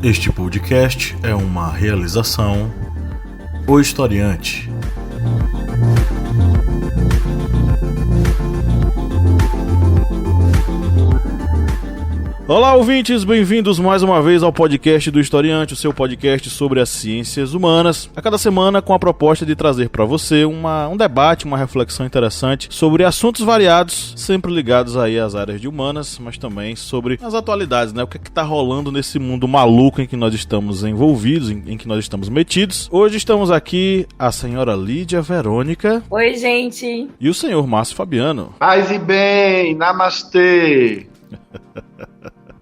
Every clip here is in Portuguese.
Este podcast é uma realização O Historiante. Olá, ouvintes, bem-vindos mais uma vez ao podcast do Historiante, o seu podcast sobre as ciências humanas. A cada semana com a proposta de trazer para você um debate, uma reflexão interessante sobre assuntos variados, sempre ligados aí às áreas de humanas, mas também sobre as atualidades, né? O que é que tá rolando nesse mundo maluco em que nós estamos envolvidos, em que nós estamos metidos. Hoje estamos aqui a senhora Lídia Verônica. Oi, gente. E o senhor Márcio Fabiano. Paz e bem, namastê.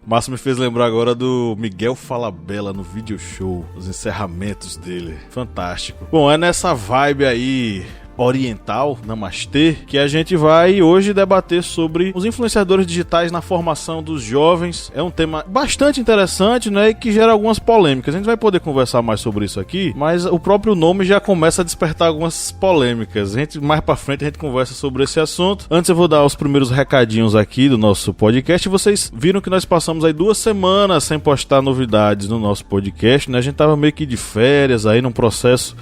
Márcio me fez lembrar agora do Miguel Falabella no video show, os encerramentos dele. Fantástico. Bom, é nessa vibe aí oriental, namastê, que a gente vai hoje debater sobre os influenciadores digitais na formação dos jovens. É um tema bastante interessante, né, e que gera algumas polêmicas. A gente vai poder conversar mais sobre isso aqui, mas o próprio nome já começa a despertar algumas polêmicas. Mais pra frente a gente conversa sobre esse assunto. Antes eu vou dar os primeiros recadinhos aqui do nosso podcast. Vocês viram que nós passamos aí 2 semanas sem postar novidades no nosso podcast, né? A gente tava meio que de férias aí num processo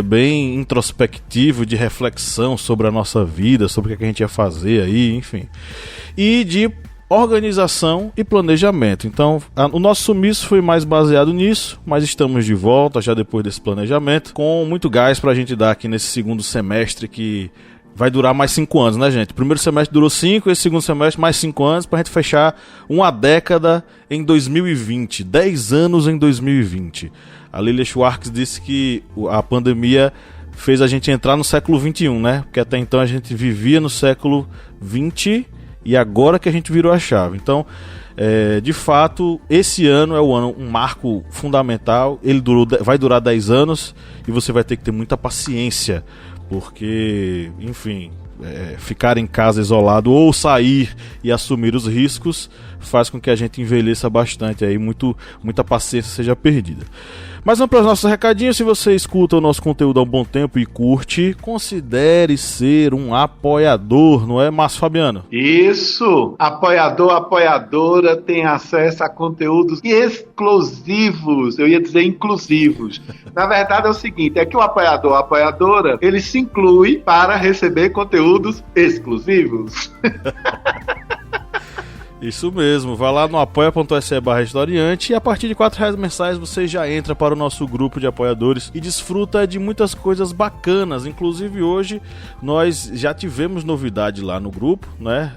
bem introspectivo, de reflexão sobre a nossa vida, sobre o que a gente ia fazer aí, enfim. E de organização e planejamento. Então, o nosso sumiço foi mais baseado nisso, mas estamos de volta já depois desse planejamento, com muito gás pra gente dar aqui nesse segundo semestre que vai durar mais 5 anos, né, gente? O primeiro semestre durou 5, esse segundo semestre mais 5 anos, pra gente fechar uma década em 2020, 10 anos em 2020. A Lilia Schwartz disse que a pandemia fez a gente entrar no século XXI, né? Porque até então a gente vivia no século XX e agora que a gente virou a chave. Então, de fato, esse ano é um marco fundamental. Ele vai durar 10 anos e você vai ter que ter muita paciência, porque, enfim, ficar em casa isolado ou sair e assumir os riscos faz com que a gente envelheça bastante, aí muita paciência seja perdida. Mas vamos para os nossos recadinhos. Se você escuta o nosso conteúdo há um bom tempo e curte, considere ser um apoiador, não é, Márcio Fabiano? Isso! Apoiador, apoiadora tem acesso a conteúdos exclusivos, eu ia dizer inclusivos. Na verdade é o seguinte, é que o apoiador, a apoiadora, ele se inclui para receber conteúdos exclusivos. Isso mesmo, vai lá no apoia.se/historiante e a partir de R$4 mensais você já entra para o nosso grupo de apoiadores e desfruta de muitas coisas bacanas. Inclusive hoje nós já tivemos novidade lá no grupo, né?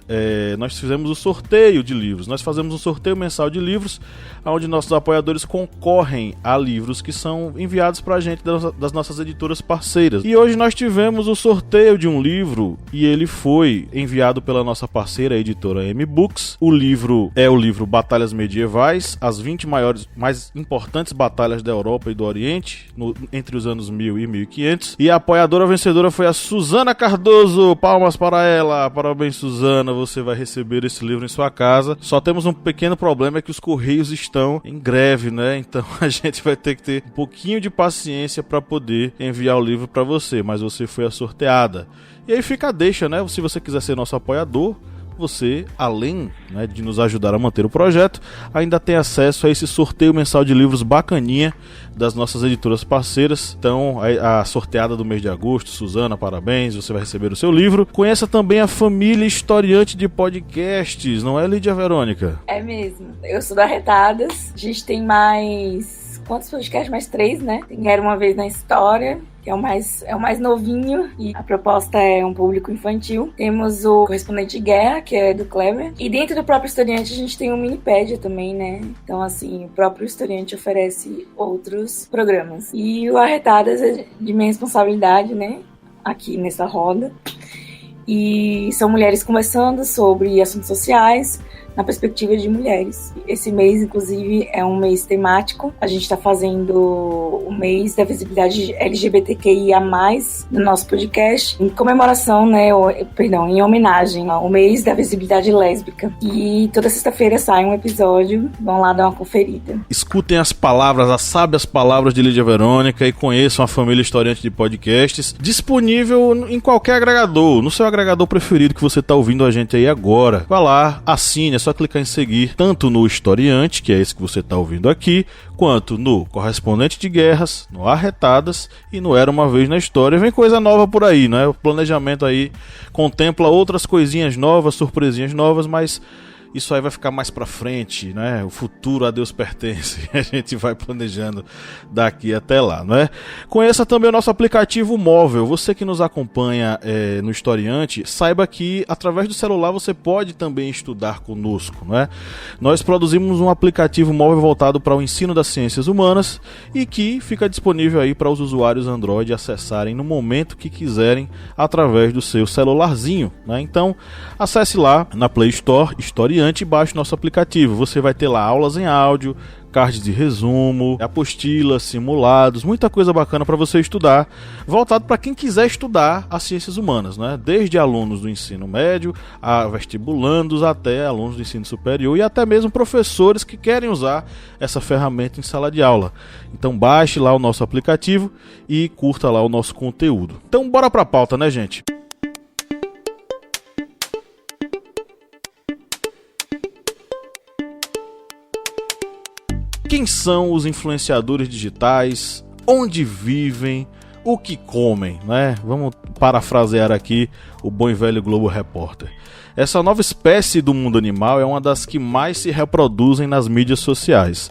Nós fizemos o sorteio de livros, nós fazemos um sorteio mensal de livros onde nossos apoiadores concorrem a livros que são enviados para a gente das nossas editoras parceiras. E hoje nós tivemos o sorteio de um livro e ele foi enviado pela nossa parceira, a editora M-Books. O livro é o livro Batalhas Medievais, as 20 mais importantes batalhas da Europa e do Oriente, entre os anos 1000 e 1500. E a apoiadora vencedora foi a Suzana Cardoso. Palmas para ela. Parabéns, Suzana. Você vai receber esse livro em sua casa. Só temos um pequeno problema, é que os correios estão em greve, né? Então a gente vai ter que ter um pouquinho de paciência para poder enviar o livro para você. Mas você foi a sorteada. E aí fica a deixa, né? Se você quiser ser nosso apoiador, você, além, né, de nos ajudar a manter o projeto, ainda tem acesso a esse sorteio mensal de livros bacaninha das nossas editoras parceiras. Então, a sorteada do mês de agosto, Suzana, parabéns, você vai receber o seu livro. Conheça também a família historiante de podcasts, não é, Lídia Verônica? É mesmo, eu sou da Arretadas, a gente tem mais... quantos podcasts? Mais 3, né? Tem Era Uma Vez na História, que é o mais novinho, e a proposta é um público infantil. Temos o Correspondente de Guerra, que é do Kleber. E dentro do próprio Historiante a gente tem um Minipédia também, né? Então, assim, o próprio Historiante oferece outros programas. E o Arretadas é de minha responsabilidade, né? Aqui nessa roda. E são mulheres conversando sobre assuntos sociais, na perspectiva de mulheres. Esse mês, inclusive, é um mês temático. A gente está fazendo o mês da visibilidade LGBTQIA+, no nosso podcast, em comemoração, né, em homenagem ao mês da visibilidade lésbica. E toda sexta-feira sai um episódio, vão lá dar uma conferida. Escutem as palavras, as sábias palavras de Lídia Verônica e conheçam a família historiante de podcasts, disponível em qualquer agregador, no seu agregador preferido que você está ouvindo a gente aí agora. Vá lá, assine é só clicar em seguir, tanto no Historiante, que é esse que você está ouvindo aqui, quanto no Correspondente de Guerras, no Arretadas e no Era Uma Vez na História. Vem coisa nova por aí, né? O planejamento aí contempla outras coisinhas novas, surpresinhas novas, mas isso aí vai ficar mais pra frente, né? O futuro a Deus pertence. A gente vai planejando daqui até lá, não é? Conheça também o nosso aplicativo móvel. Você que nos acompanha no Historiante, saiba que através do celular você pode também estudar conosco, não é? Nós produzimos um aplicativo móvel voltado para o ensino das ciências humanas e que fica disponível aí para os usuários Android acessarem no momento que quiserem através do seu celularzinho, né? Então, acesse lá na Play Store, Historiante, e baixe nosso aplicativo. Você vai ter lá aulas em áudio, cards de resumo, apostilas, simulados, muita coisa bacana para você estudar, voltado para quem quiser estudar as ciências humanas, né? Desde alunos do ensino médio, a vestibulandos, até alunos do ensino superior e até mesmo professores que querem usar essa ferramenta em sala de aula. Então baixe lá o nosso aplicativo e curta lá o nosso conteúdo. Então bora para a pauta, né, gente? Quem são os influenciadores digitais? Onde vivem? O que comem, né? Vamos parafrasear aqui o bom e velho Globo Repórter. Essa nova espécie do mundo animal é uma das que mais se reproduzem nas mídias sociais.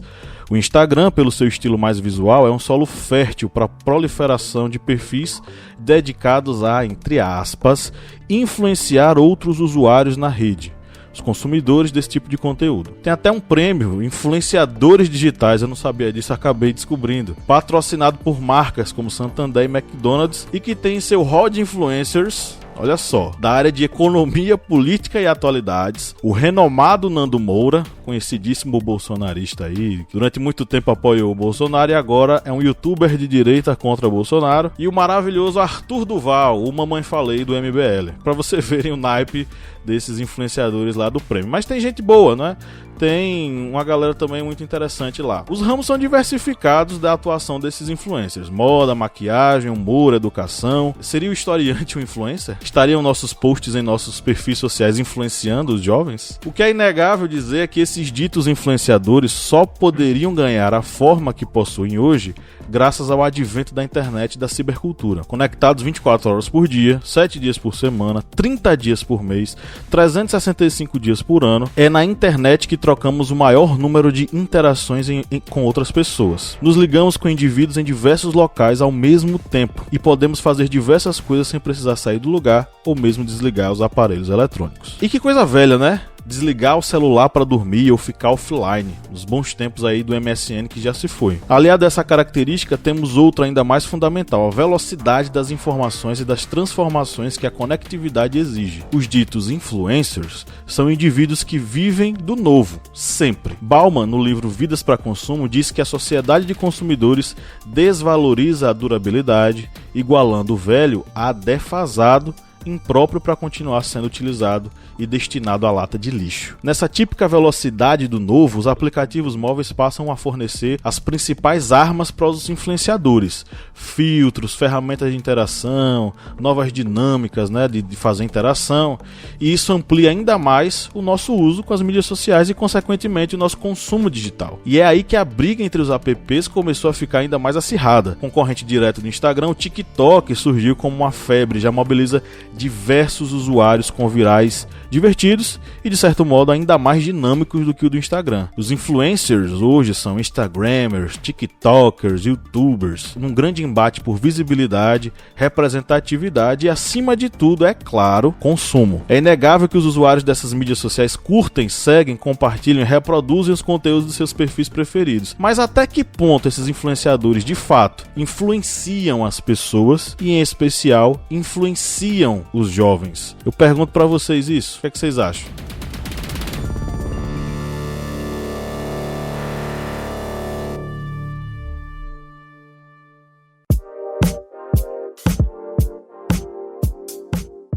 O Instagram, pelo seu estilo mais visual, é um solo fértil para a proliferação de perfis dedicados a, entre aspas, influenciar outros usuários na rede. Os consumidores desse tipo de conteúdo. Tem até um prêmio, Influenciadores Digitais, eu não sabia disso, acabei descobrindo. Patrocinado por marcas como Santander e McDonald's e que tem em seu hall de influencers, olha só, da área de economia, política e atualidades, o renomado Nando Moura, conhecidíssimo bolsonarista aí, que durante muito tempo apoiou o Bolsonaro e agora é um youtuber de direita contra Bolsonaro, e o maravilhoso Arthur Duval, o Mamãe Falei do MBL, para você verem o naipe desses influenciadores lá do prêmio. Mas tem gente boa, né? Tem uma galera também muito interessante lá. Os ramos são diversificados da atuação desses influencers. Moda, maquiagem, humor, educação. Seria o Historiante um influencer? Estariam nossos posts em nossos perfis sociais influenciando os jovens? O que é inegável dizer é que esses ditos influenciadores só poderiam ganhar a forma que possuem hoje graças ao advento da internet e da cibercultura. Conectados 24 horas por dia, 7 dias por semana, 30 dias por mês, 365 dias por ano, é na internet que trocamos o maior número de interações com outras pessoas. Nos ligamos com indivíduos em diversos locais ao mesmo tempo e podemos fazer diversas coisas sem precisar sair do lugar ou mesmo desligar os aparelhos eletrônicos. E que coisa velha, né? Desligar o celular para dormir ou ficar offline, nos bons tempos aí do MSN que já se foi. Aliado a essa característica, temos outra ainda mais fundamental, a velocidade das informações e das transformações que a conectividade exige. Os ditos influencers são indivíduos que vivem do novo, sempre. Bauman, no livro Vidas para Consumo, diz que a sociedade de consumidores desvaloriza a durabilidade, igualando o velho a defasado, impróprio para continuar sendo utilizado e destinado à lata de lixo. Nessa típica velocidade do novo, os aplicativos móveis passam a fornecer as principais armas para os influenciadores: filtros, ferramentas de interação, novas dinâmicas, né, de fazer interação, e isso amplia ainda mais o nosso uso com as mídias sociais e, consequentemente, o nosso consumo digital. E é aí que a briga entre os apps começou a ficar ainda mais acirrada. Concorrente direto do Instagram, o TikTok surgiu como uma febre, já mobiliza diversos usuários com virais divertidos e, de certo modo, ainda mais dinâmicos do que o do Instagram. Os influencers hoje são Instagrammers, TikTokers, YouTubers, num grande embate por visibilidade, representatividade e, acima de tudo, é claro, consumo. É inegável que os usuários dessas mídias sociais curtem, seguem, compartilham e reproduzem os conteúdos dos seus perfis preferidos. Mas até que ponto esses influenciadores, de fato, influenciam as pessoas e, em especial, influenciam os jovens? Eu pergunto pra vocês isso. O que é que vocês acham?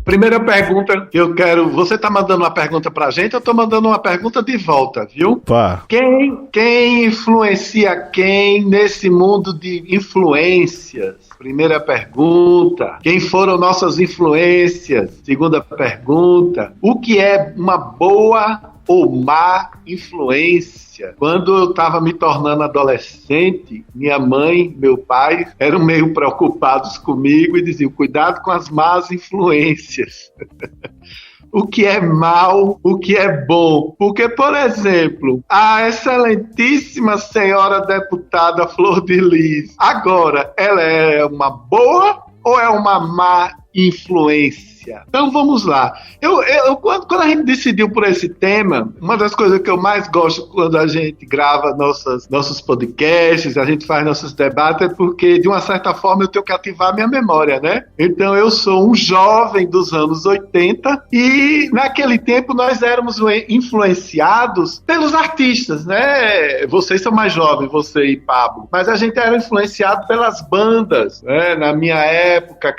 Primeira pergunta que eu quero... Você tá mandando uma pergunta pra gente, eu tô mandando uma pergunta de volta, viu? Pá. Quem influencia quem nesse mundo de influências? Primeira pergunta. Quem foram nossas influências? Segunda pergunta. O que é uma boa ou má influência. Quando eu estava me tornando adolescente, minha mãe, meu pai eram meio preocupados comigo e diziam: cuidado com as más influências. O que é mal, o que é bom. Porque, por exemplo, a excelentíssima senhora deputada Flor de Lis, agora, ela é uma boa ou é uma má influência? Então vamos lá. Quando a gente decidiu por esse tema, uma das coisas que eu mais gosto quando a gente grava nossos podcasts, a gente faz nossos debates, é porque, de uma certa forma, eu tenho que ativar minha memória, né? Então eu sou um jovem dos anos 80 e naquele tempo nós éramos influenciados pelos artistas, né? Vocês são mais jovens, você e Pablo, mas a gente era influenciado pelas bandas, né? Na minha época,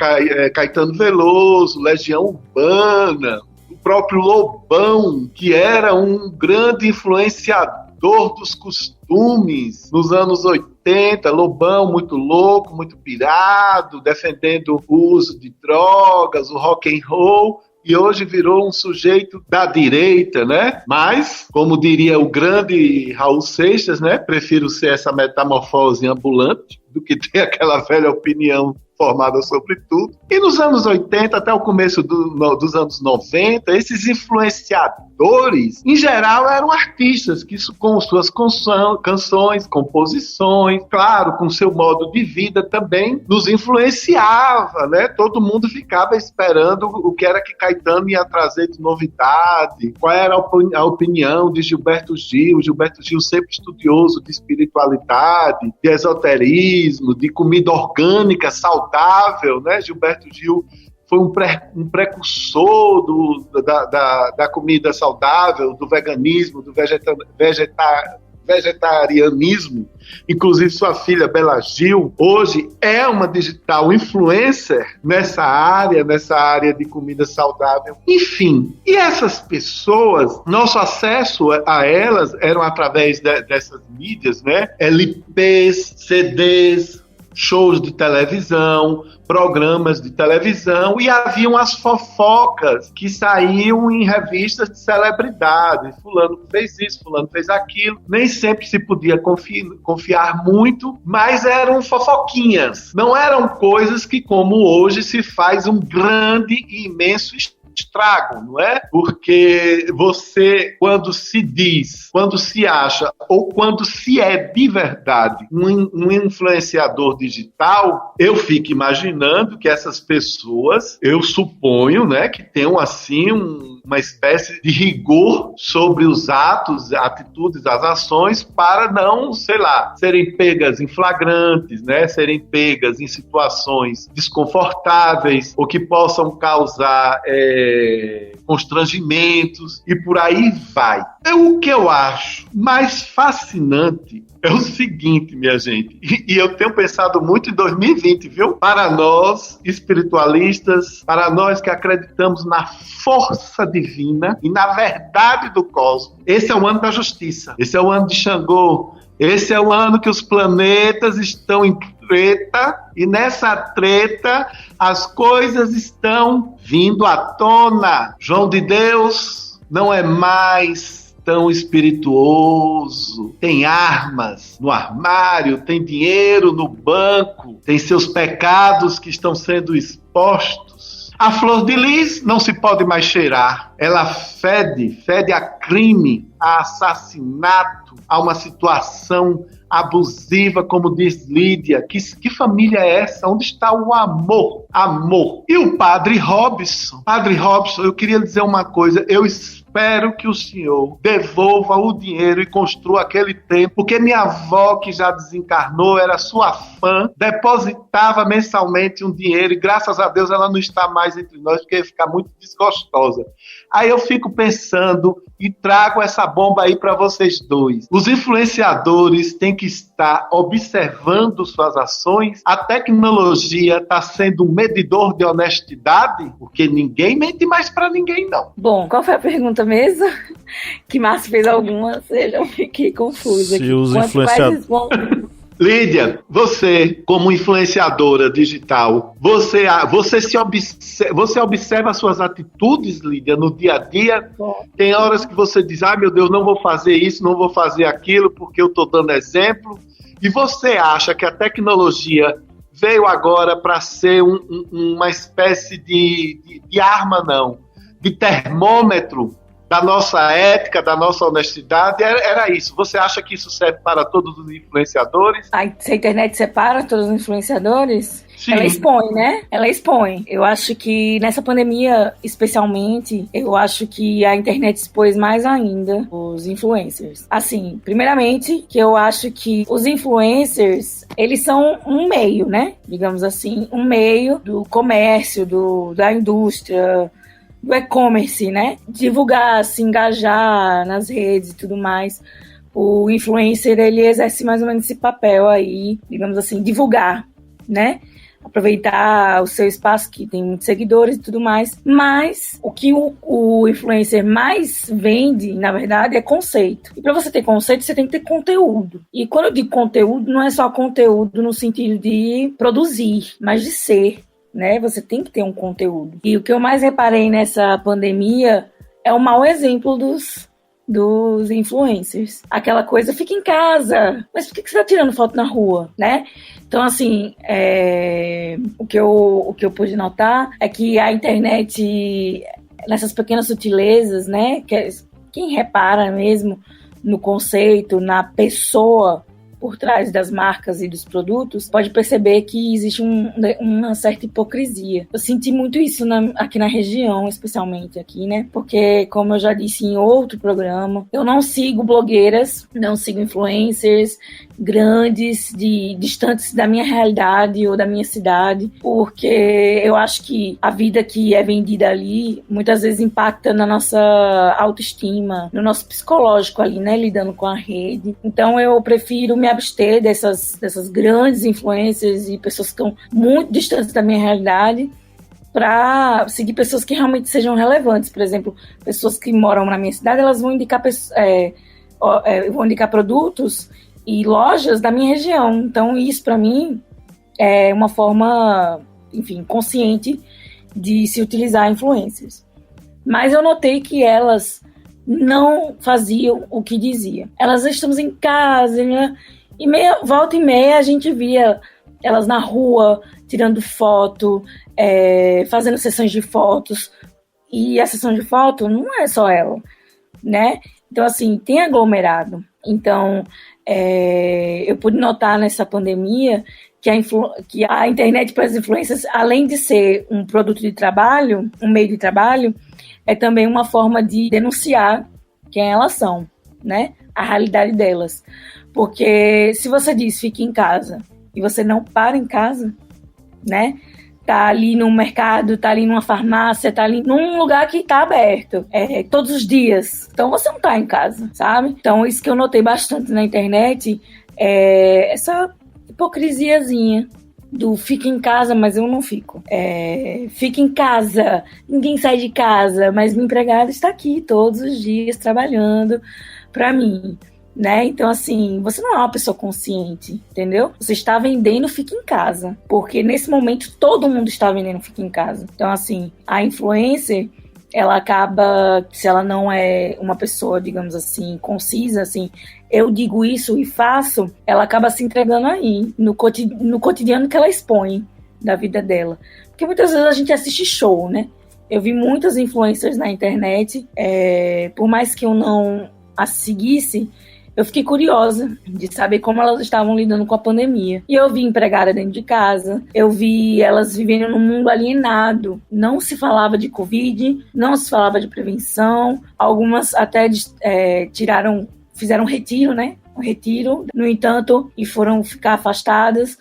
Caetano Veloso, Legião Urbana, o próprio Lobão, que era um grande influenciador dos costumes nos anos 80, Lobão muito louco, muito pirado, defendendo o uso de drogas, o rock and roll, e hoje virou um sujeito da direita, né? Mas, como diria o grande Raul Seixas, né? Prefiro ser essa metamorfose ambulante do que ter aquela velha opinião formada sobre tudo. E nos anos 80 até o começo dos anos 90, esses influenciadores, em geral, eram artistas que com suas canções, composições, claro, com seu modo de vida também, nos influenciava, né? Todo mundo ficava esperando o que era que Caetano ia trazer de novidade, qual era a opinião de Gilberto Gil. Gilberto Gil sempre estudioso de espiritualidade, de esoterismo, de comida orgânica, saudável, né? Gilberto Gil foi um precursor da comida saudável, do veganismo, do vegetarianismo. Inclusive sua filha Bela Gil hoje é uma digital influencer nessa área de comida saudável. Enfim, e essas pessoas, nosso acesso a elas eram através dessas mídias, né? LPs, CDs, shows de televisão, programas de televisão, e haviam as fofocas que saíam em revistas de celebridades. Fulano fez isso, fulano fez aquilo. Nem sempre se podia confiar muito, mas eram fofoquinhas. Não eram coisas que, como hoje, se faz um grande e imenso estrago, não é? Porque você, quando se diz, quando se acha ou quando se é de verdade um influenciador digital, eu fico imaginando que essas pessoas, eu suponho, né, que tenham assim uma espécie de rigor sobre os atos, atitudes, as ações, para não, sei lá, serem pegas em flagrantes, né, serem pegas em situações desconfortáveis ou que possam causar constrangimentos e por aí vai. O que eu acho mais fascinante é o seguinte, minha gente, e eu tenho pensado muito em 2020, viu? Para nós, espiritualistas, para nós que acreditamos na força divina e na verdade do cosmos, esse é o ano da justiça, esse é o ano de Xangô, esse é o ano que os planetas estão em treta, e nessa treta as coisas estão vindo à tona. João de Deus não é mais tão espirituoso, tem armas no armário, tem dinheiro no banco, tem seus pecados que estão sendo expostos. A Flor de Lis não se pode mais cheirar, ela fede a crime, a assassinato, a uma situação abusiva, como diz Lídia. Que família é essa? Onde está o amor? Amor. E o Padre Robson, eu queria dizer uma coisa, eu espero que o senhor devolva o dinheiro e construa aquele templo, porque minha avó, que já desencarnou, era sua fã, depositava mensalmente um dinheiro e graças a Deus ela não está mais entre nós, porque ia ficar muito desgostosa. Aí eu fico pensando e trago essa bomba aí para vocês dois. Os influenciadores têm que estar observando suas ações. A tecnologia está sendo um medidor de honestidade, porque ninguém mente mais para ninguém, não. Bom, qual foi a pergunta mesmo? Que Márcio fez algumas, eu fiquei confusa. Se os influenciadores... Lídia, você, como influenciadora digital, você observa as suas atitudes, Lídia, no dia a dia? Tem horas que você diz, meu Deus, não vou fazer isso, não vou fazer aquilo, porque eu estou dando exemplo. E você acha que a tecnologia veio agora para ser uma espécie de arma, não, de termômetro da nossa ética, da nossa honestidade? Era isso. Você acha que isso serve para todos os influenciadores? Se a internet separa todos os influenciadores, Sim. Ela expõe, né? Ela expõe. Eu acho que nessa pandemia, especialmente, eu acho que a internet expôs mais ainda os influencers. Assim, primeiramente, que eu acho que os influencers, eles são um meio, né? Digamos assim, um meio do comércio, da indústria, do e-commerce, né? Divulgar, se engajar nas redes e tudo mais. O influencer, ele exerce mais ou menos esse papel aí, digamos assim, divulgar, né? Aproveitar o seu espaço, que tem muitos seguidores e tudo mais. Mas o que o influencer mais vende, na verdade, é conceito. E para você ter conceito, você tem que ter conteúdo. E quando eu digo conteúdo, não é só conteúdo no sentido de produzir, mas de ser, né? Você tem que ter um conteúdo. E o que eu mais reparei nessa pandemia é o mau exemplo dos influencers. Aquela coisa, fica em casa, mas por que você tá tirando foto na rua, né? Então, assim, o que eu pude notar é que a internet, nessas pequenas sutilezas, né? Quem repara mesmo no conceito, na pessoa por trás das marcas e dos produtos, pode perceber que existe uma certa hipocrisia. Eu senti muito isso aqui na região, especialmente aqui, né? Porque, como eu já disse em outro programa, eu não sigo blogueiras, não sigo influencers grandes, distantes da minha realidade ou da minha cidade, porque eu acho que a vida que é vendida ali, muitas vezes impacta na nossa autoestima, no nosso psicológico ali, né? Lidando com a rede. Então, eu prefiro me abster dessas grandes influências e pessoas que estão muito distantes da minha realidade, para seguir pessoas que realmente sejam relevantes. Por exemplo, pessoas que moram na minha cidade, elas vão indicar produtos e lojas da minha região. Então, isso para mim é uma forma, enfim, consciente de se utilizar influencers. Mas eu notei que elas não faziam o que diziam. Elas estamos em casa, né? E volta e meia a gente via elas na rua, tirando foto, fazendo sessões de fotos. E a sessão de foto não é só ela, né? Então, assim, tem aglomerado. Então, eu pude notar nessa pandemia que a internet para as influências, além de ser um produto de trabalho, um meio de trabalho, é também uma forma de denunciar quem elas são, né? A realidade delas. Porque se você diz fique em casa e você não para em casa, né? Tá ali no mercado, tá ali numa farmácia, tá ali num lugar que tá aberto todos os dias. Então você não tá em casa, sabe? Então isso que eu notei bastante na internet é essa hipocrisiazinha do fica em casa, mas eu não fico. Fica em casa, ninguém sai de casa, mas minha empregada está aqui todos os dias trabalhando para mim, né? Então, assim, você não é uma pessoa consciente, entendeu? Você está vendendo fica em casa, porque nesse momento todo mundo está vendendo fica em casa. Então, assim, a influencer, ela acaba, se ela não é uma pessoa, digamos assim, concisa, assim, eu digo isso e faço, ela acaba se entregando aí, no cotidiano que ela expõe da vida dela. Porque muitas vezes a gente assiste show, né? Eu vi muitas influencers na internet, por mais que eu não as seguisse, eu fiquei curiosa de saber como elas estavam lidando com a pandemia. E eu vi empregada dentro de casa, eu vi elas vivendo num mundo alienado. Não se falava de Covid, não se falava de prevenção. Algumas até fizeram um retiro, né? Um retiro, no entanto, e foram ficar afastadas,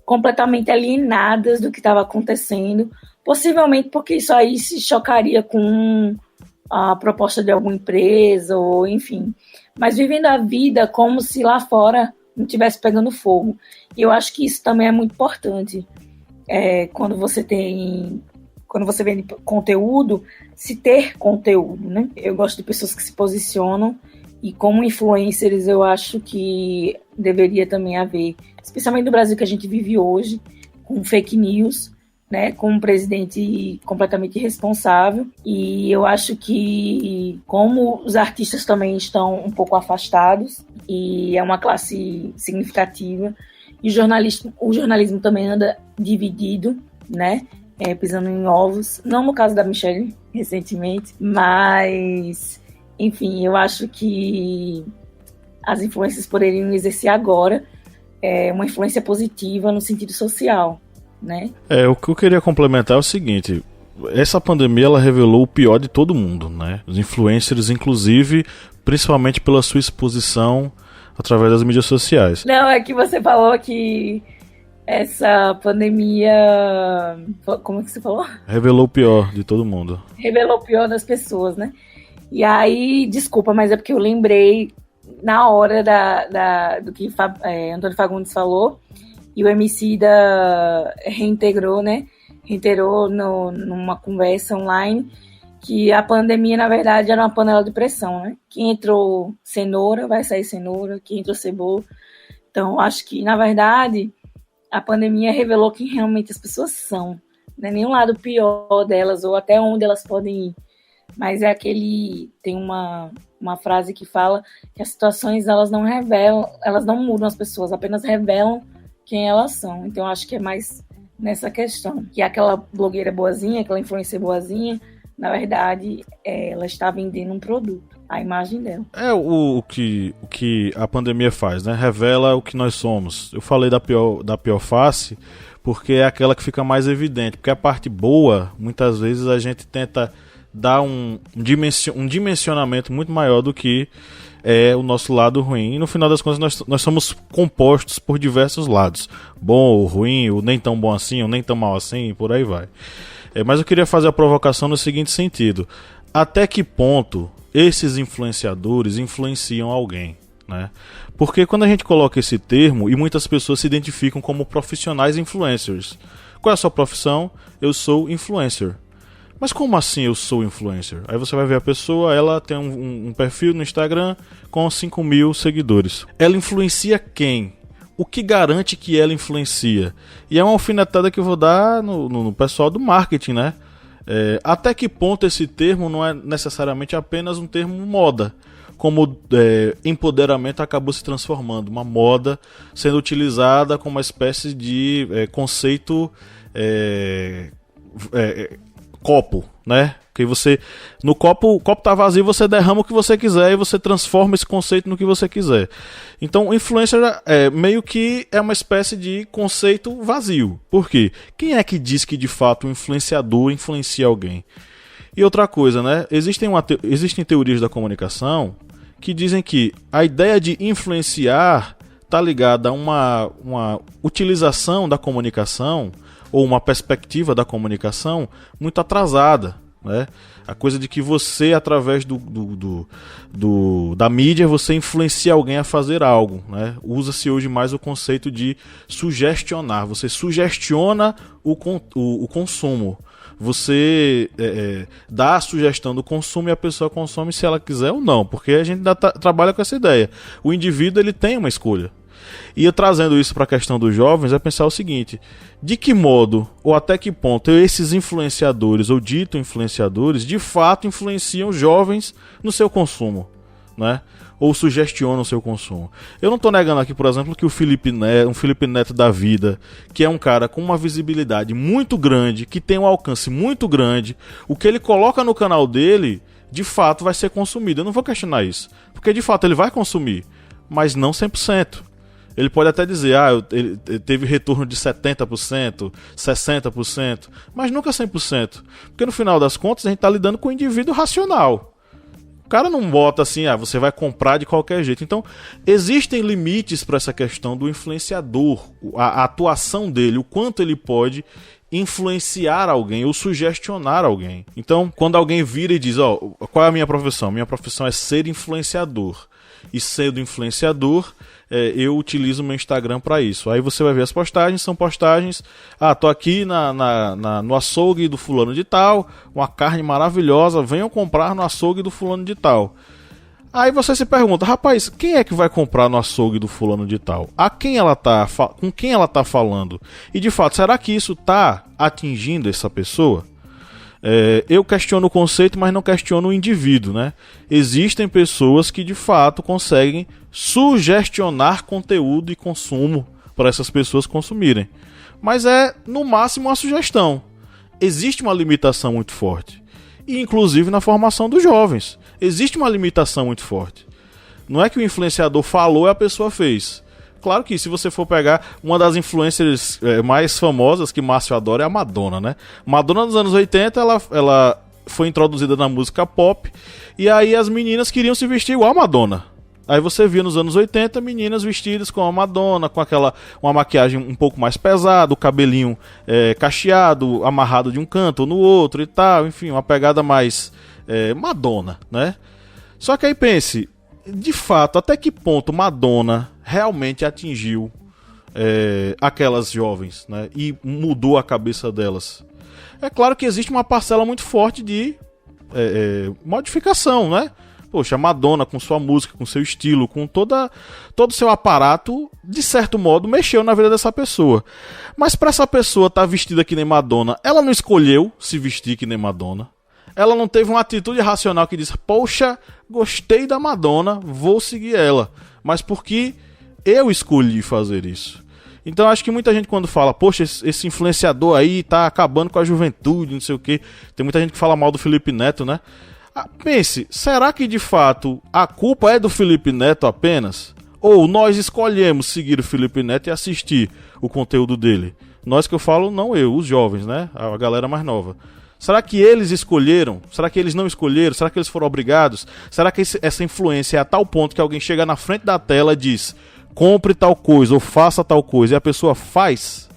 completamente alienadas do que estava acontecendo. Possivelmente porque isso aí se chocaria com a proposta de alguma empresa, ou enfim. Mas vivendo a vida como se lá fora não estivesse pegando fogo. E eu acho que isso também é muito importante. Quando você vende conteúdo, se ter conteúdo, né? Eu gosto de pessoas que se posicionam E como influencers, eu acho que deveria também haver, especialmente no Brasil que a gente vive hoje, com fake news, né, com um presidente completamente irresponsável. E eu acho que, como os artistas também estão um pouco afastados, e é uma classe significativa, e o jornalismo também anda dividido, né, pisando em ovos, não no caso da Michelle, recentemente, mas, enfim, eu acho que as influências poderiam exercer agora uma influência positiva no sentido social, né? O que eu queria complementar é o seguinte: essa pandemia ela revelou o pior de todo mundo, né? Os influencers, inclusive, principalmente pela sua exposição através das mídias sociais. Não, é que você falou que essa pandemia, como é que você falou? Revelou o pior de todo mundo. Revelou o pior das pessoas, né? E aí, desculpa, mas é porque eu lembrei na hora do que Antônio Fagundes falou, e o Emicida reiterou, né? Reiterou numa conversa online que a pandemia, na verdade, era uma panela de pressão, né? Que entrou cenoura, vai sair cenoura, que entrou cebola. Então, acho que, na verdade, a pandemia revelou quem realmente as pessoas são. Não é nem um lado pior delas, ou até onde elas podem ir. Mas é tem uma frase que fala que as situações, elas não revelam, elas não mudam as pessoas, apenas revelam quem elas são. Então, acho que é mais nessa questão. Que aquela blogueira boazinha, aquela influencer boazinha, na verdade, ela está vendendo um produto, a imagem dela. O que a pandemia faz, né? Revela o que nós somos. Eu falei da pior face, porque é aquela que fica mais evidente. Porque a parte boa, muitas vezes a gente tenta dar um dimensionamento muito maior do que é o nosso lado ruim. E no final das contas nós somos compostos por diversos lados. Bom ou ruim, ou nem tão bom assim, ou nem tão mal assim, e por aí vai. Mas eu queria fazer a provocação no seguinte sentido: até que ponto esses influenciadores influenciam alguém, né? Porque quando a gente coloca esse termo, e muitas pessoas se identificam como profissionais influencers. Qual é a sua profissão? Eu sou influencer. Mas como assim eu sou influencer? Aí você vai ver a pessoa, ela tem um perfil no Instagram com 5.000 seguidores. Ela influencia quem? O que garante que ela influencia? E é uma alfinetada que eu vou dar no pessoal do marketing, né? Até que ponto esse termo não é necessariamente apenas um termo moda, como empoderamento acabou se transformando, uma moda sendo utilizada como uma espécie de conceito copo, né? Que você, no copo, o copo tá vazio, você derrama o que você quiser e você transforma esse conceito no que você quiser. Então, influencer meio que é uma espécie de conceito vazio. Por quê? Quem é que diz que de fato o influenciador influencia alguém? E outra coisa, né? Existem teorias da comunicação que dizem que a ideia de influenciar tá ligada a uma utilização da comunicação ou uma perspectiva da comunicação muito atrasada, né? A coisa de que você, através da mídia, você influencia alguém a fazer algo, né? Usa-se hoje mais o conceito de sugestionar. Você sugestiona o consumo. Você dá a sugestão do consumo e a pessoa consome se ela quiser ou não, porque a gente ainda trabalha com essa ideia. O indivíduo ele tem uma escolha. E eu trazendo isso para a questão dos jovens, é pensar o seguinte: de que modo ou até que ponto esses influenciadores ou dito influenciadores de fato influenciam jovens no seu consumo, né? Ou sugestionam o seu consumo. Eu não estou negando aqui, por exemplo, que um Felipe Neto da vida, que é um cara com uma visibilidade muito grande, que tem um alcance muito grande, o que ele coloca no canal dele, de fato vai ser consumido. Eu não vou questionar isso, porque de fato ele vai consumir, mas não 100%. Ele pode até dizer, ele teve retorno de 70%, 60%, mas nunca 100%. Porque no final das contas a gente está lidando com um indivíduo racional. O cara não bota assim, você vai comprar de qualquer jeito. Então, existem limites para essa questão do influenciador, a atuação dele, o quanto ele pode influenciar alguém ou sugestionar alguém. Então, quando alguém vira e diz, qual é a minha profissão? Minha profissão é ser influenciador. E sendo influenciador, eu utilizo o meu Instagram para isso. Aí você vai ver as postagens, são postagens, tô aqui no açougue do fulano de tal, uma carne maravilhosa, venham comprar no açougue do fulano de tal. Aí você se pergunta, rapaz, quem é que vai comprar no açougue do fulano de tal? Com quem ela tá falando? E de fato, será que isso tá atingindo essa pessoa? Eu questiono o conceito, mas não questiono o indivíduo, né? Existem pessoas que de fato conseguem sugestionar conteúdo e consumo para essas pessoas consumirem. Mas é, no máximo, uma sugestão. Existe uma limitação muito forte. E inclusive na formação dos jovens. Existe uma limitação muito forte. Não é que o influenciador falou e a pessoa fez. Claro que se você for pegar uma das influencers mais famosas que Márcio adora é a Madonna, né? Madonna nos anos 80, ela foi introduzida na música pop. E aí as meninas queriam se vestir igual a Madonna. Aí você via nos anos 80 meninas vestidas com a Madonna, com uma maquiagem um pouco mais pesada, o cabelinho cacheado, amarrado de um canto ou no outro e tal, enfim, uma pegada mais Madonna, né? Só que aí pense, de fato, até que ponto Madonna realmente atingiu aquelas jovens, né? E mudou a cabeça delas. É claro que existe uma parcela muito forte de modificação, né? Poxa, a Madonna com sua música, com seu estilo, com todo o seu aparato, de certo modo, mexeu na vida dessa pessoa. Mas para essa pessoa estar vestida que nem Madonna, ela não escolheu se vestir que nem Madonna. Ela não teve uma atitude racional que disse, poxa, gostei da Madonna, vou seguir ela. Mas porque eu escolhi fazer isso. Então acho que muita gente quando fala, poxa, esse influenciador aí tá acabando com a juventude, não sei o quê. Tem muita gente que fala mal do Felipe Neto, né? Pense, será que de fato a culpa é do Felipe Neto apenas? Ou nós escolhemos seguir o Felipe Neto e assistir o conteúdo dele? Nós que eu falo, não eu, os jovens, né? A galera mais nova. Será que eles escolheram? Será que eles não escolheram? Será que eles foram obrigados? Será que essa influência é a tal ponto que alguém chega na frente da tela e diz compre tal coisa ou faça tal coisa e a pessoa faz?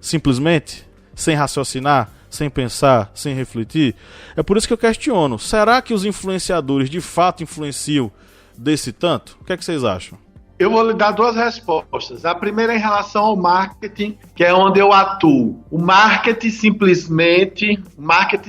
Simplesmente? Sem raciocinar? Sem pensar, sem refletir? É por isso que eu questiono. Será que os influenciadores de fato influenciam desse tanto? O que é que vocês acham? Eu vou lhe dar duas respostas. A primeira é em relação ao marketing, que é onde eu atuo. O marketing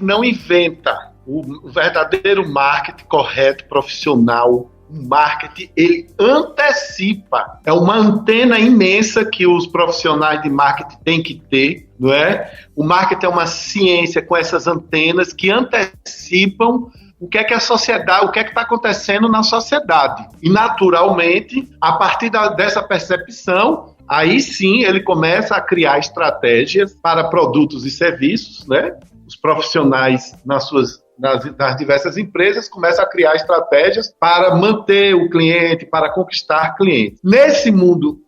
não inventa. O verdadeiro marketing correto, profissional, o marketing, ele antecipa. É uma antena imensa que os profissionais de marketing têm que ter, não é? O marketing é uma ciência com essas antenas que antecipam o que é que a sociedade, o que é que está acontecendo na sociedade. E, naturalmente, a partir dessa percepção, aí sim ele começa a criar estratégias para produtos e serviços, né? Os profissionais nas diversas empresas começam a criar estratégias para manter o cliente, para conquistar clientes. Nesse mundo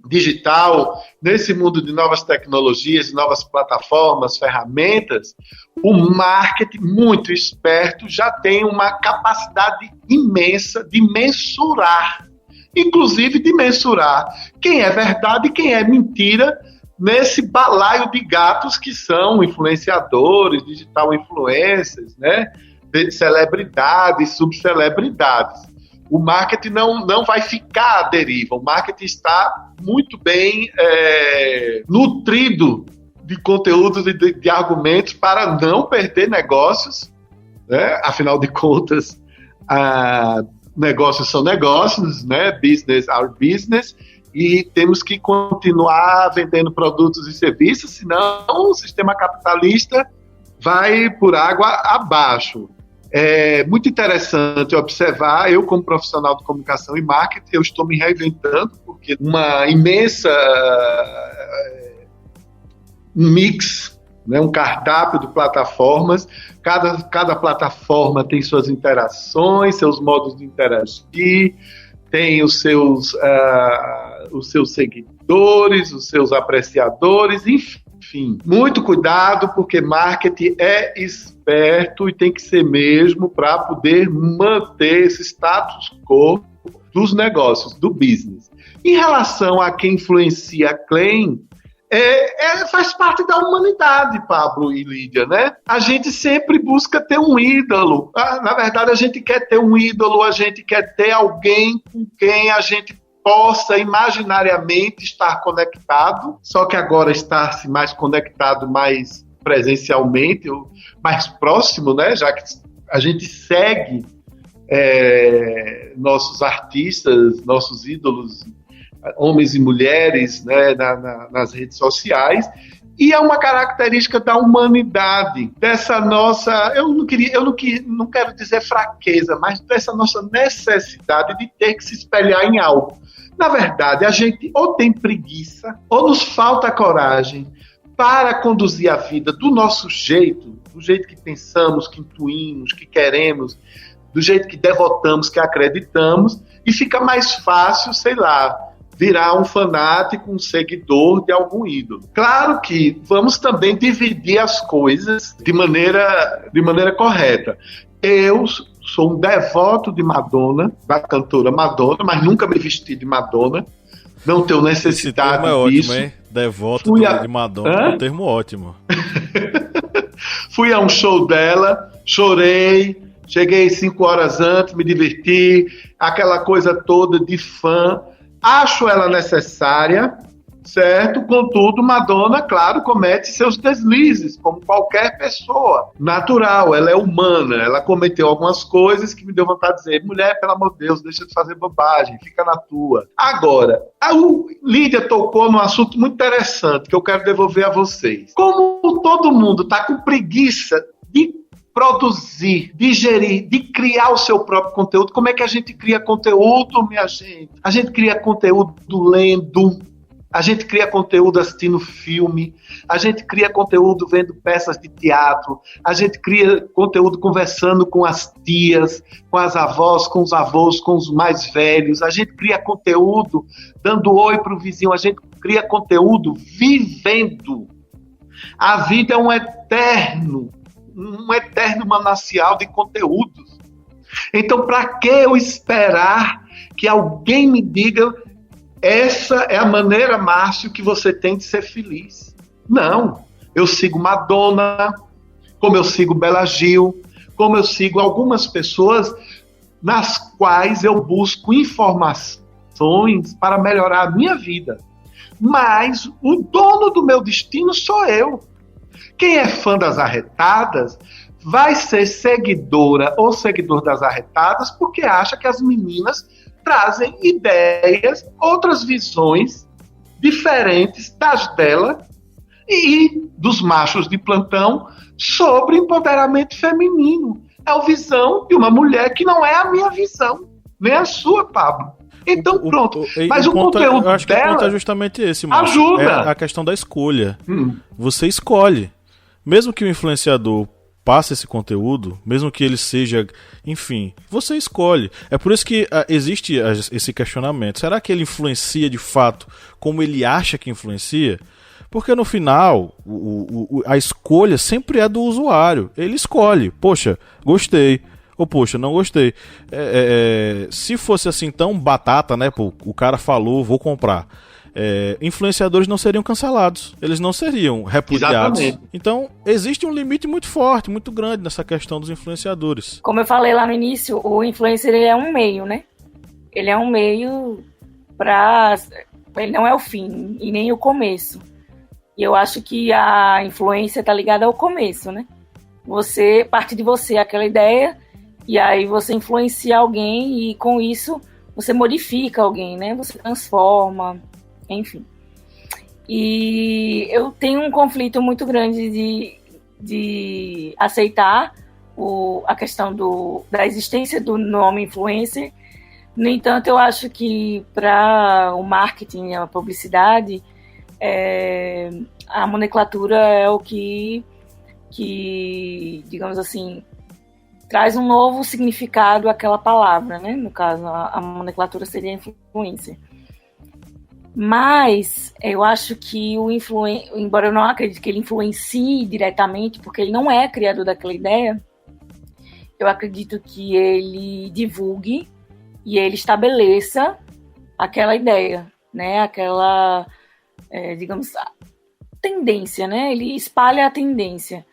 digital, nesse mundo de novas tecnologias, novas plataformas, ferramentas, o marketing muito esperto já tem uma capacidade imensa de mensurar, inclusive de mensurar quem é verdade e quem é mentira nesse balaio de gatos que são influenciadores, digital influencers, né? Celebridades, subcelebridades. O marketing não vai ficar à deriva. O marketing está muito bem nutrido de conteúdos e de argumentos para não perder negócios, né? Afinal de contas, negócios são negócios, né? Business are business. E temos que continuar vendendo produtos e serviços, senão o sistema capitalista vai por água abaixo. É muito interessante observar, eu como profissional de comunicação e marketing, eu estou me reinventando, porque uma imensa mix, né, um cardápio de plataformas, cada plataforma tem suas interações, seus modos de interagir, tem os seus seguidores, os seus apreciadores, enfim. Muito cuidado, porque marketing é esperto e tem que ser mesmo para poder manter esse status quo dos negócios, do business. Em relação a quem influencia a Klein, faz parte da humanidade, Pablo e Lídia, né? A gente sempre busca ter um ídolo. Na verdade, a gente quer ter um ídolo, a gente quer ter alguém com quem a gente possa imaginariamente estar conectado, só que agora estar-se mais conectado, mais presencialmente, mais próximo, né? Já que a gente segue nossos artistas, nossos ídolos, homens e mulheres, né, nas redes sociais. E é uma característica da humanidade, dessa nossa, não quero dizer fraqueza, mas dessa nossa necessidade de ter que se espelhar em algo. Na verdade, a gente ou tem preguiça, ou nos falta coragem para conduzir a vida do nosso jeito, do jeito que pensamos, que intuímos, que queremos, do jeito que devotamos, que acreditamos, e fica mais fácil, sei lá, virar um fanático, um seguidor de algum ídolo. Claro que vamos também dividir as coisas de maneira correta. Eu sou um devoto de Madonna, da cantora Madonna, mas nunca me vesti de Madonna. Não tenho necessidade disso. Ótimo, hein? Devoto de Madonna é um termo ótimo. Fui a um show dela, chorei, cheguei 5 horas antes, me diverti, aquela coisa toda de fã. Acho ela necessária, certo? Contudo, Madonna, claro, comete seus deslizes, como qualquer pessoa. Natural, ela é humana, ela cometeu algumas coisas que me deu vontade de dizer: mulher, pelo amor de Deus, deixa de fazer bobagem, fica na tua. Agora, a Lídia tocou num assunto muito interessante que eu quero devolver a vocês. Como todo mundo está com preguiça de produzir, digerir, de criar o seu próprio conteúdo. Como é que a gente cria conteúdo, minha gente? A gente cria conteúdo lendo, a gente cria conteúdo assistindo filme, a gente cria conteúdo vendo peças de teatro, a gente cria conteúdo conversando com as tias, com as avós, com os avós, com os mais velhos, a gente cria conteúdo dando oi para o vizinho, a gente cria conteúdo vivendo. A vida é um eterno manancial de conteúdos. Então, para que eu esperar que alguém me diga: essa é a maneira, Márcio, que você tem de ser feliz? Não. Eu sigo Madonna, como eu sigo Bela Gil, como eu sigo algumas pessoas nas quais eu busco informações para melhorar a minha vida. Mas o dono do meu destino sou eu. Quem é fã das Arretadas vai ser seguidora ou seguidor das Arretadas porque acha que as meninas trazem ideias, outras visões diferentes das dela e dos machos de plantão sobre empoderamento feminino. É a visão de uma mulher que não é a minha visão, nem a sua, Pablo. Então, pronto. Mas o conteúdo eu acho que dela o ponto é justamente esse, Márcio. ajuda. É a questão da escolha. Você escolhe. Mesmo que o influenciador passe esse conteúdo, mesmo que ele seja, enfim, você escolhe. É por isso que existe esse questionamento. Será que ele influencia de fato como ele acha que influencia? Porque no final, a escolha sempre é do usuário. Ele escolhe. Poxa, gostei. Ou poxa, não gostei. Se fosse assim tão batata, né? Pô, o cara falou, vou comprar. Influenciadores não seriam cancelados, eles não seriam repudiados. Exatamente. Então existe um limite muito forte, muito grande nessa questão dos influenciadores. Como eu falei lá no início, o influencer ele é um meio, né? Ele é um meio para... Ele não é o fim e nem o começo. E eu acho que a influência está ligada ao começo, né? Você, parte de você aquela ideia, e aí você influencia alguém e com isso você modifica alguém, né? Você transforma... Enfim. E eu tenho um conflito muito grande de aceitar a questão da existência do nome influencer. No entanto, eu acho que para o marketing, a publicidade, a nomenclatura é o que, digamos assim, traz um novo significado àquela palavra, né? No caso, a nomenclatura seria influencer. Mas eu acho que embora eu não acredite que ele influencie diretamente, porque ele não é criador daquela ideia, eu acredito que ele divulgue e ele estabeleça aquela ideia, né? Aquela, digamos, tendência, né? Ele espalha a tendência.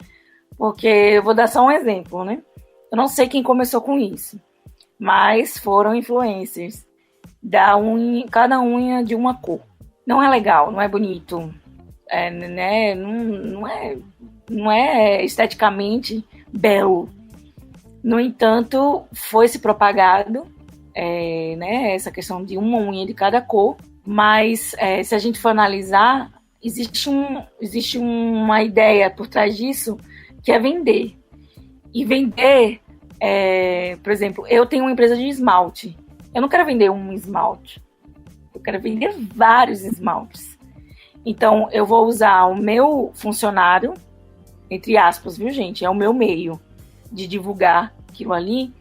Porque eu vou dar só um exemplo, né? Eu não sei quem começou com isso, mas foram influencers. Cada unha de uma cor. Não é legal, não é bonito, né? Não é esteticamente belo. No entanto, foi se propagado né, essa questão de uma unha de cada cor, mas se a gente for analisar, existe uma ideia por trás disso, que é vender. E vender, por exemplo, eu tenho uma empresa de esmalte. Eu não quero vender um esmalte. Eu quero vender vários esmaltes. Então, eu vou usar o meu funcionário, entre aspas, viu, gente? É o meu meio de divulgar aquilo ali.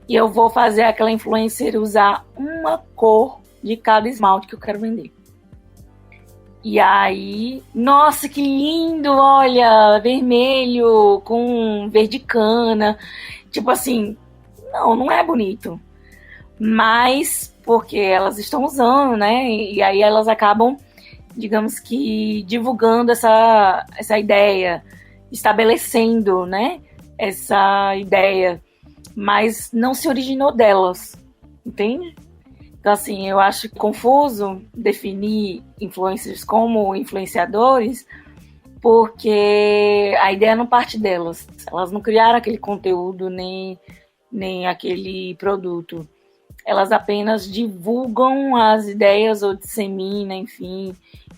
E eu vou fazer aquela influencer usar uma cor de cada esmalte que eu quero vender. E aí, nossa, que lindo, olha, vermelho com verde cana. Tipo assim, não é bonito. Mas porque elas estão usando, né? E aí elas acabam, digamos que, divulgando essa ideia, estabelecendo, né? Essa ideia. Mas não se originou delas, entende? Então, assim, eu acho confuso definir influencers como influenciadores, porque a ideia não parte delas. Elas não criaram aquele conteúdo, nem aquele produto. Elas apenas divulgam as ideias ou disseminam, enfim,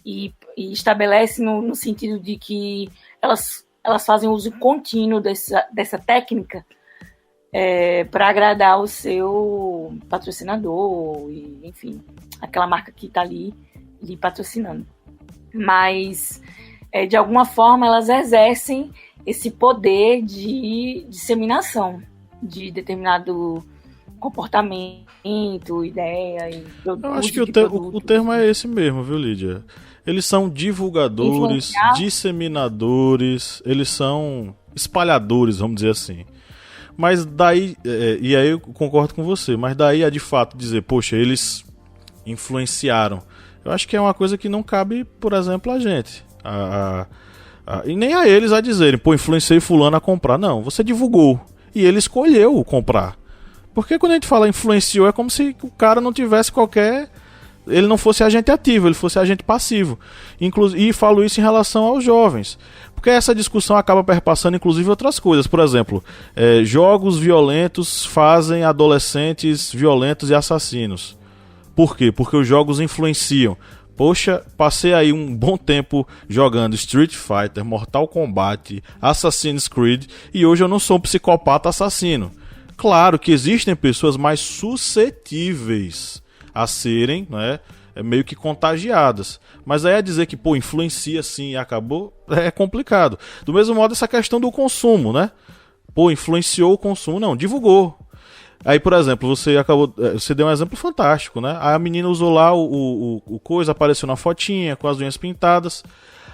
e estabelecem no sentido de que elas fazem uso contínuo dessa técnica para agradar o seu patrocinador, e, enfim, aquela marca que está ali lhe patrocinando. Mas, de alguma forma, elas exercem esse poder de disseminação de determinado comportamento, ideia e produto. Eu acho que o termo é esse mesmo, viu, Lídia? Eles são divulgadores, disseminadores, eles são espalhadores, vamos dizer assim. Mas daí, e aí eu concordo com você, mas daí a de fato dizer, poxa, eles influenciaram. Eu acho que é uma coisa que não cabe, por exemplo, a gente. E nem a eles a dizerem, pô, influenciei fulano a comprar. Não, você divulgou. E ele escolheu comprar. Porque quando a gente fala influenciou, é como se o cara não tivesse qualquer... Ele não fosse agente ativo, ele fosse agente passivo. E falo isso em relação aos jovens. Porque essa discussão acaba perpassando, inclusive, outras coisas. Por exemplo, jogos violentos fazem adolescentes violentos e assassinos. Por quê? Porque os jogos influenciam. Poxa, passei aí um bom tempo jogando Street Fighter, Mortal Kombat, Assassin's Creed, e hoje eu não sou um psicopata assassino. Claro que existem pessoas mais suscetíveis a serem, né, meio que contagiadas. Mas aí a dizer que, pô, influencia sim e acabou, é complicado. Do mesmo modo, essa questão do consumo, né? Pô, influenciou o consumo. Não, divulgou. Aí, por exemplo, você deu um exemplo fantástico, né? A menina usou lá o coisa, apareceu na fotinha com as unhas pintadas.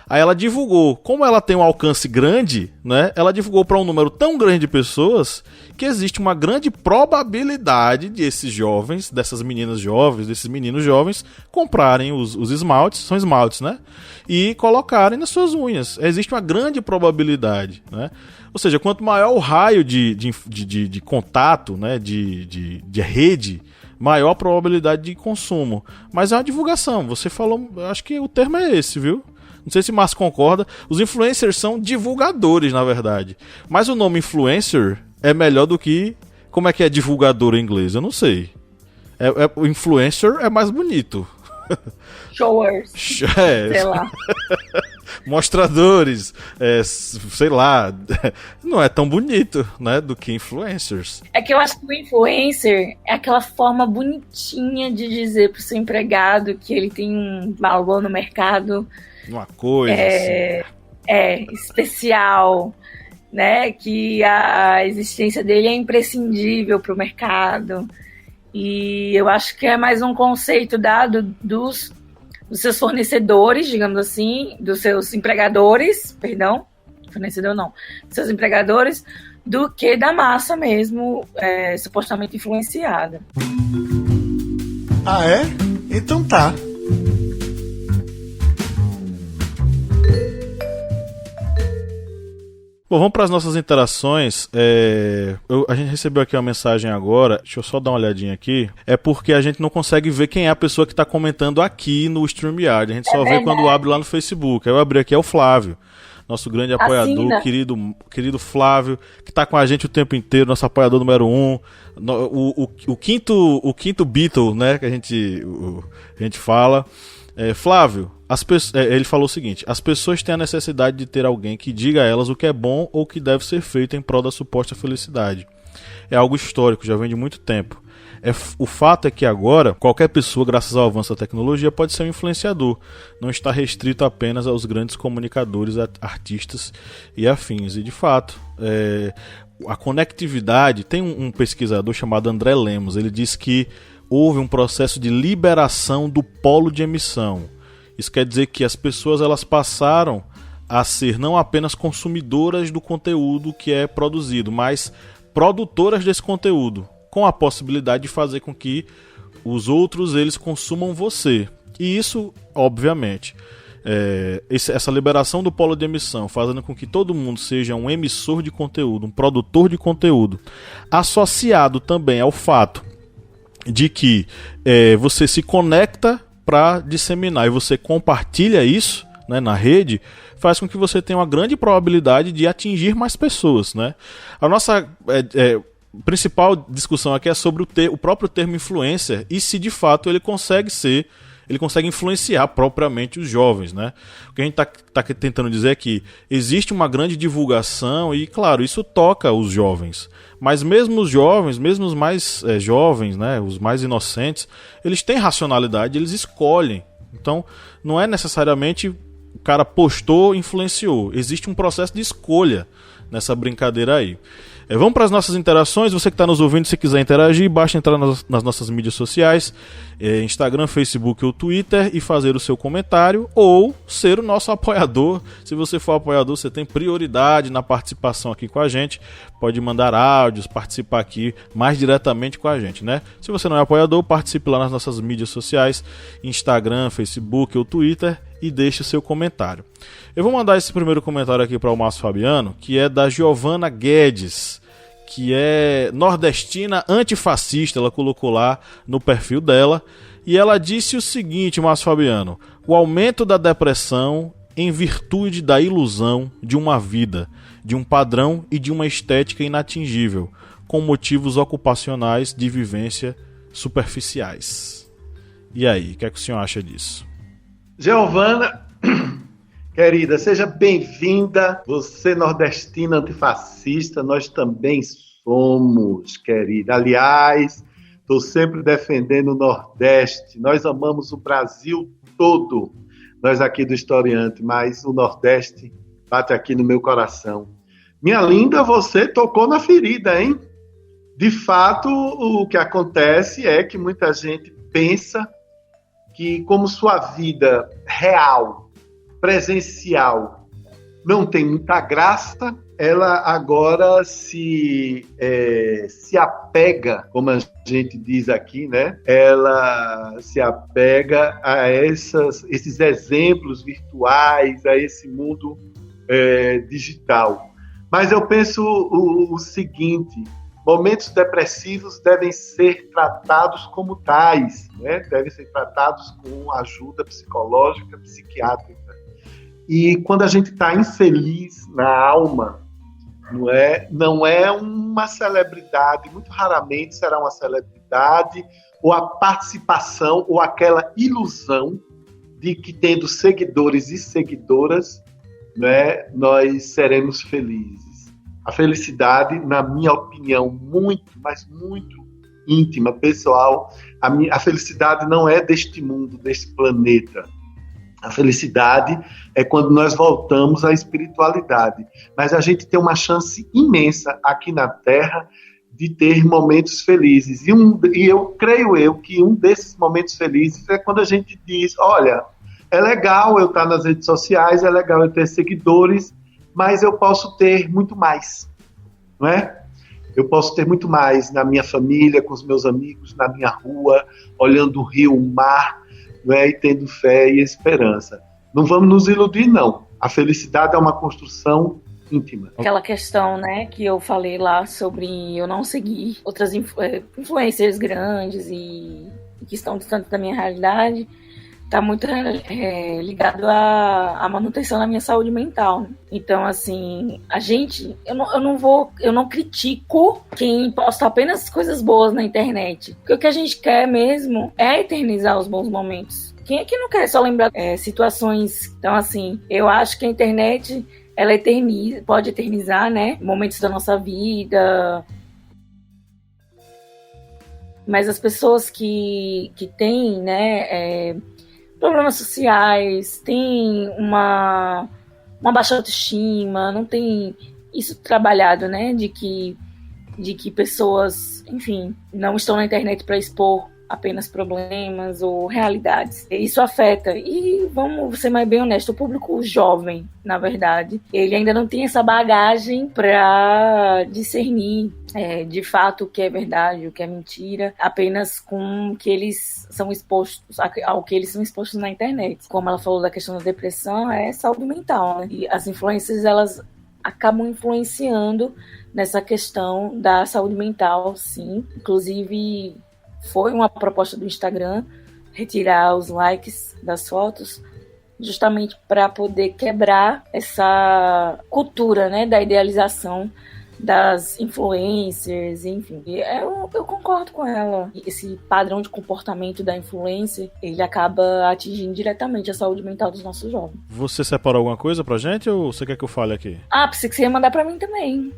Aí ela divulgou. Como ela tem um alcance grande, né? Ela divulgou para um número tão grande de pessoas que existe uma grande probabilidade de esses jovens, dessas meninas jovens, desses meninos jovens, comprarem os esmaltes, são esmaltes, né? E colocarem nas suas unhas. Existe uma grande probabilidade, né? Ou seja, quanto maior o raio de contato, né? de rede, maior a probabilidade de consumo. Mas é uma divulgação. Você falou, eu acho que o termo é esse, viu? Não sei se o Márcio concorda. Os influencers são divulgadores, na verdade. Mas o nome influencer é melhor do que... Como é que é divulgador em inglês? Eu não sei. O influencer é mais bonito. Showers. Sei lá. Mostradores. Sei lá. Não é tão bonito, né? Do que influencers. É que eu acho que o influencer é aquela forma bonitinha de dizer pro seu empregado que ele tem um valor no mercado... Uma coisa assim. Especial, né? Que a existência dele é imprescindível para o mercado. E eu acho que é mais um conceito dado dos seus fornecedores, digamos assim, dos seus empregadores, perdão, fornecedor não, dos seus empregadores, do que da massa mesmo, supostamente influenciada. Ah, é? Então tá. Bom, vamos para as nossas interações. A gente recebeu aqui uma mensagem agora. Deixa eu só dar uma olhadinha aqui. É porque a gente não consegue ver quem é a pessoa que está comentando aqui no StreamYard. A gente só vê quando abre lá no Facebook. Aí eu abri aqui, é o Flávio. nosso grande apoiador, Assina. querido Flávio, que tá com a gente o tempo inteiro, nosso apoiador número 1, o quinto Beatle, né, que a gente fala. Flávio, ele falou o seguinte: as pessoas têm a necessidade de ter alguém que diga a elas o que é bom ou o que deve ser feito em prol da suposta felicidade. É algo histórico, já vem de muito tempo. O fato é que agora, qualquer pessoa, graças ao avanço da tecnologia, pode ser um influenciador. Não está restrito apenas aos grandes comunicadores, artistas e afins. E, de fato, a conectividade... Tem um pesquisador chamado André Lemos. Ele diz que houve um processo de liberação do polo de emissão. Isso quer dizer que as pessoas elas passaram a ser não apenas consumidoras do conteúdo que é produzido, mas produtoras desse conteúdo, com a possibilidade de fazer com que os outros eles consumam você. E isso, obviamente, essa liberação do polo de emissão, fazendo com que todo mundo seja um emissor de conteúdo, um produtor de conteúdo, associado também ao fato de que você se conecta para disseminar e você compartilha isso, né, na rede, faz com que você tenha uma grande probabilidade de atingir mais pessoas, né? A nossa principal discussão aqui é sobre o próprio termo influencer e se de fato ele consegue influenciar propriamente os jovens, né? O que a gente tá tentando dizer é que existe uma grande divulgação e, claro, isso toca os jovens. Mas mesmo os jovens, mesmo os mais jovens, né, os mais inocentes, eles têm racionalidade, eles escolhem. Então, não é necessariamente o cara postou, influenciou. Existe um processo de escolha nessa brincadeira aí. Vamos para as nossas interações. Você que está nos ouvindo, se quiser interagir, basta entrar nas nossas mídias sociais, Instagram, Facebook ou Twitter, e fazer o seu comentário ou ser o nosso apoiador. Se você for apoiador, você tem prioridade na participação aqui com a gente. Pode mandar áudios, participar aqui mais diretamente com a gente, né? Se você não é apoiador, participe lá nas nossas mídias sociais, Instagram, Facebook ou Twitter, e deixe o seu comentário. Eu vou mandar esse primeiro comentário aqui para o Márcio Fabiano, que é da Giovana Guedes, que é nordestina antifascista. Ela colocou lá no perfil dela e ela disse o seguinte, Márcio Fabiano: o aumento da depressão em virtude da ilusão de uma vida, de um padrão e de uma estética inatingível, com motivos ocupacionais de vivência superficiais. E aí, o que é que o senhor acha disso? Giovana, querida, seja bem-vinda. Você nordestina antifascista, nós também somos, querida. Aliás, estou sempre defendendo o Nordeste. Nós amamos o Brasil todo, nós aqui do Historiante, mas o Nordeste bate aqui no meu coração. Minha linda, você tocou na ferida, hein? De fato, o que acontece é que muita gente pensa que, como sua vida real, presencial, não tem muita graça, ela agora se apega, como a gente diz aqui, né? Ela se apega a esses exemplos virtuais, a esse mundo digital. Mas eu penso o seguinte: momentos depressivos devem ser tratados como tais, né? Devem ser tratados com ajuda psicológica, psiquiátrica. E quando a gente está infeliz na alma, não é uma celebridade, muito raramente será uma celebridade, ou a participação, ou aquela ilusão de que, tendo seguidores e seguidoras, né, nós seremos felizes. A felicidade, na minha opinião, muito, mas muito íntima, pessoal, a felicidade não é deste mundo, deste planeta. A felicidade é quando nós voltamos à espiritualidade. Mas a gente tem uma chance imensa aqui na Terra de ter momentos felizes. E eu creio que um desses momentos felizes é quando a gente diz: olha, é legal eu estar nas redes sociais, é legal eu ter seguidores, mas eu posso ter muito mais, não é? Eu posso ter muito mais na minha família, com os meus amigos, na minha rua, olhando o rio, o mar, não é? E tendo fé e esperança. Não vamos nos iludir, não. A felicidade é uma construção íntima. Aquela questão, né, que eu falei lá sobre eu não seguir outras influencers grandes e que estão distantes da minha realidade, tá muito ligado à manutenção da minha saúde mental, né? Então, assim, eu não critico quem posta apenas coisas boas na internet. Porque o que a gente quer mesmo é eternizar os bons momentos. Quem é que não quer só lembrar situações? Então, assim, eu acho que a internet, ela pode eternizar, né, momentos da nossa vida. Mas as pessoas que têm, né, problemas sociais, têm uma baixa autoestima, não tem isso trabalhado, né, de que pessoas, enfim, não estão na internet para expor apenas problemas ou realidades. Isso afeta. E vamos ser mais bem honestos, o público jovem, na verdade, ele ainda não tem essa bagagem para discernir de fato o que é verdade, o que é mentira, apenas com que eles são expostos, ao que eles são expostos na internet. Como ela falou da questão da depressão, é saúde mental, né? E as influências, elas acabam influenciando nessa questão da saúde mental, sim. Inclusive, foi uma proposta do Instagram retirar os likes das fotos, justamente para poder quebrar essa cultura, né, da idealização das influencers, enfim. Eu concordo com ela. Esse padrão de comportamento da influencer, ele acaba atingindo diretamente a saúde mental dos nossos jovens. Você separou alguma coisa pra gente ou você quer que eu fale aqui? Pensei que você ia mandar pra mim também.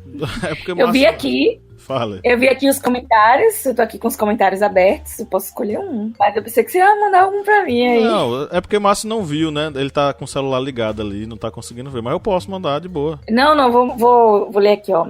Porque eu vi aqui. Fala. Eu vi aqui os comentários, eu tô aqui com os comentários abertos, eu posso escolher um. Mas eu pensei que você ia mandar algum pra mim aí. Não, é porque o Márcio não viu, né? Ele tá com o celular ligado ali, não tá conseguindo ver. Mas eu posso mandar de boa. Não, vou ler aqui, ó.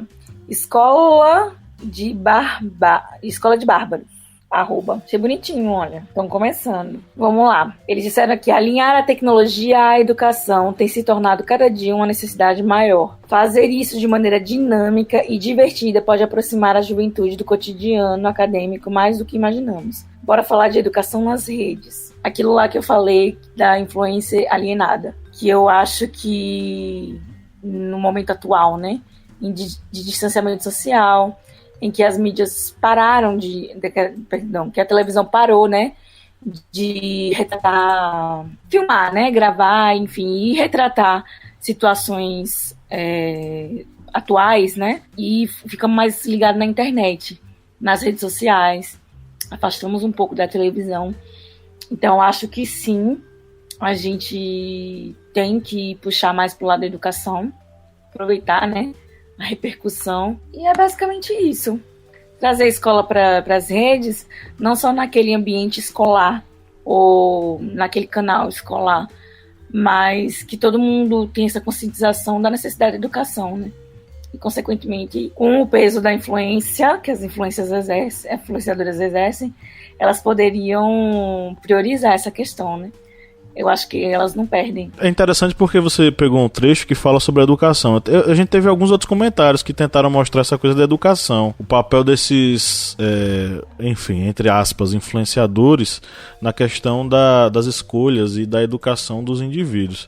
Escola de Bárbaros. Achei bonitinho, olha. Estão começando. Vamos lá. Eles disseram aqui: alinhar a tecnologia à educação tem se tornado cada dia uma necessidade maior. Fazer isso de maneira dinâmica e divertida pode aproximar a juventude do cotidiano acadêmico mais do que imaginamos. Bora falar de educação nas redes. Aquilo lá que eu falei da influência alienada. Que eu acho que no momento atual, né? De distanciamento social, em que as mídias pararam que a televisão parou, né, de retratar, filmar, né, gravar, enfim, e retratar situações atuais, né, e ficamos mais ligados na internet, nas redes sociais, afastamos um pouco da televisão. Então, acho que sim, a gente tem que puxar mais pro lado da educação, aproveitar, né, a repercussão. E é basicamente isso. Trazer a escola para as redes, não só naquele ambiente escolar ou naquele canal escolar, mas que todo mundo tenha essa conscientização da necessidade da educação, né? E, consequentemente, com o peso da influência que as influenciadoras exercem, elas poderiam priorizar essa questão, né? Eu acho que elas não perdem. É interessante porque você pegou um trecho que fala sobre a educação. A gente teve alguns outros comentários que tentaram mostrar essa coisa da educação. O papel desses, enfim, entre aspas, influenciadores na questão das escolhas e da educação dos indivíduos.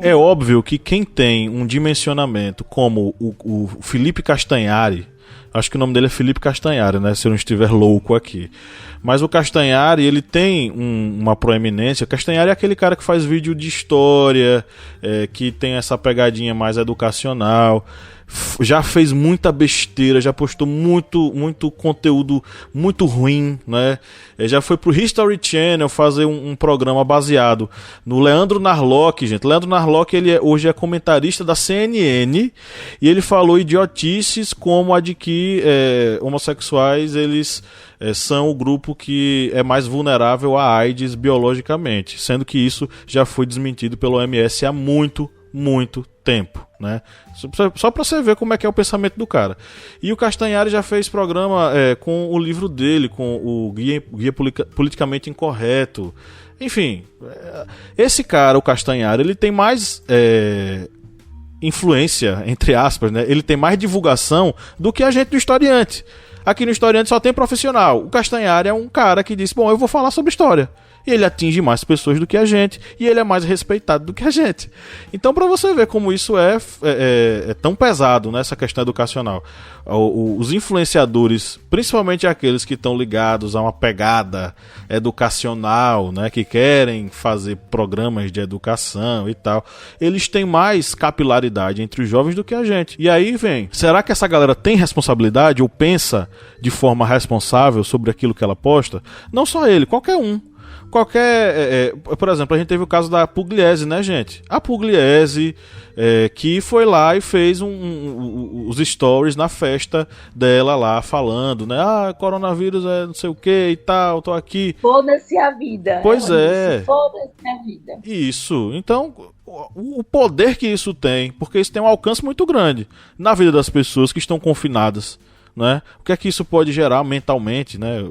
É óbvio que quem tem um dimensionamento como o Felipe Castanhari, acho que o nome dele é Felipe Castanhari, né? Se eu não estiver louco aqui. Mas o Castanhari, ele tem uma proeminência. O Castanhari é aquele cara que faz vídeo de história, que tem essa pegadinha mais educacional. Já fez muita besteira, já postou muito conteúdo muito ruim, né? Já foi pro History Channel fazer um programa baseado no Leandro Narlock, gente. Leandro Narlock, ele hoje é comentarista da CNN e ele falou idiotices como a de que homossexuais, eles são o grupo que é mais vulnerável à AIDS biologicamente, sendo que isso já foi desmentido pelo OMS há muito tempo, né? Só pra você ver como é que é o pensamento do cara. E o Castanhari já fez programa com o livro dele, com o Guia Politicamente Incorreto. Enfim, esse cara, o Castanhari, ele tem mais influência, entre aspas, né? Ele tem mais divulgação do que a gente do Historiante. Aqui no Historiante só tem profissional. O Castanhari é um cara que disse: bom, eu vou falar sobre história. e ele atinge mais pessoas do que a gente, e ele é mais respeitado do que a gente. Então, para você ver como isso é tão pesado, né, essa questão educacional. Os influenciadores, principalmente aqueles que estão ligados a uma pegada educacional, né, que querem fazer programas de educação e tal, eles têm mais capilaridade entre os jovens do que a gente. E aí vem, será que essa galera tem responsabilidade ou pensa de forma responsável sobre aquilo que ela posta? Não só ele, qualquer um. Por exemplo, a gente teve o caso da Pugliese, né, gente? A Pugliese, que foi lá e fez os stories na festa dela lá, falando, né? Ah, coronavírus é não sei o que e tal, tô aqui. Foda-se a vida. Pois é. Foda-se a vida. Isso. Então, o poder que isso tem, porque isso tem um alcance muito grande na vida das pessoas que estão confinadas. Né? O que é que isso pode gerar mentalmente, né?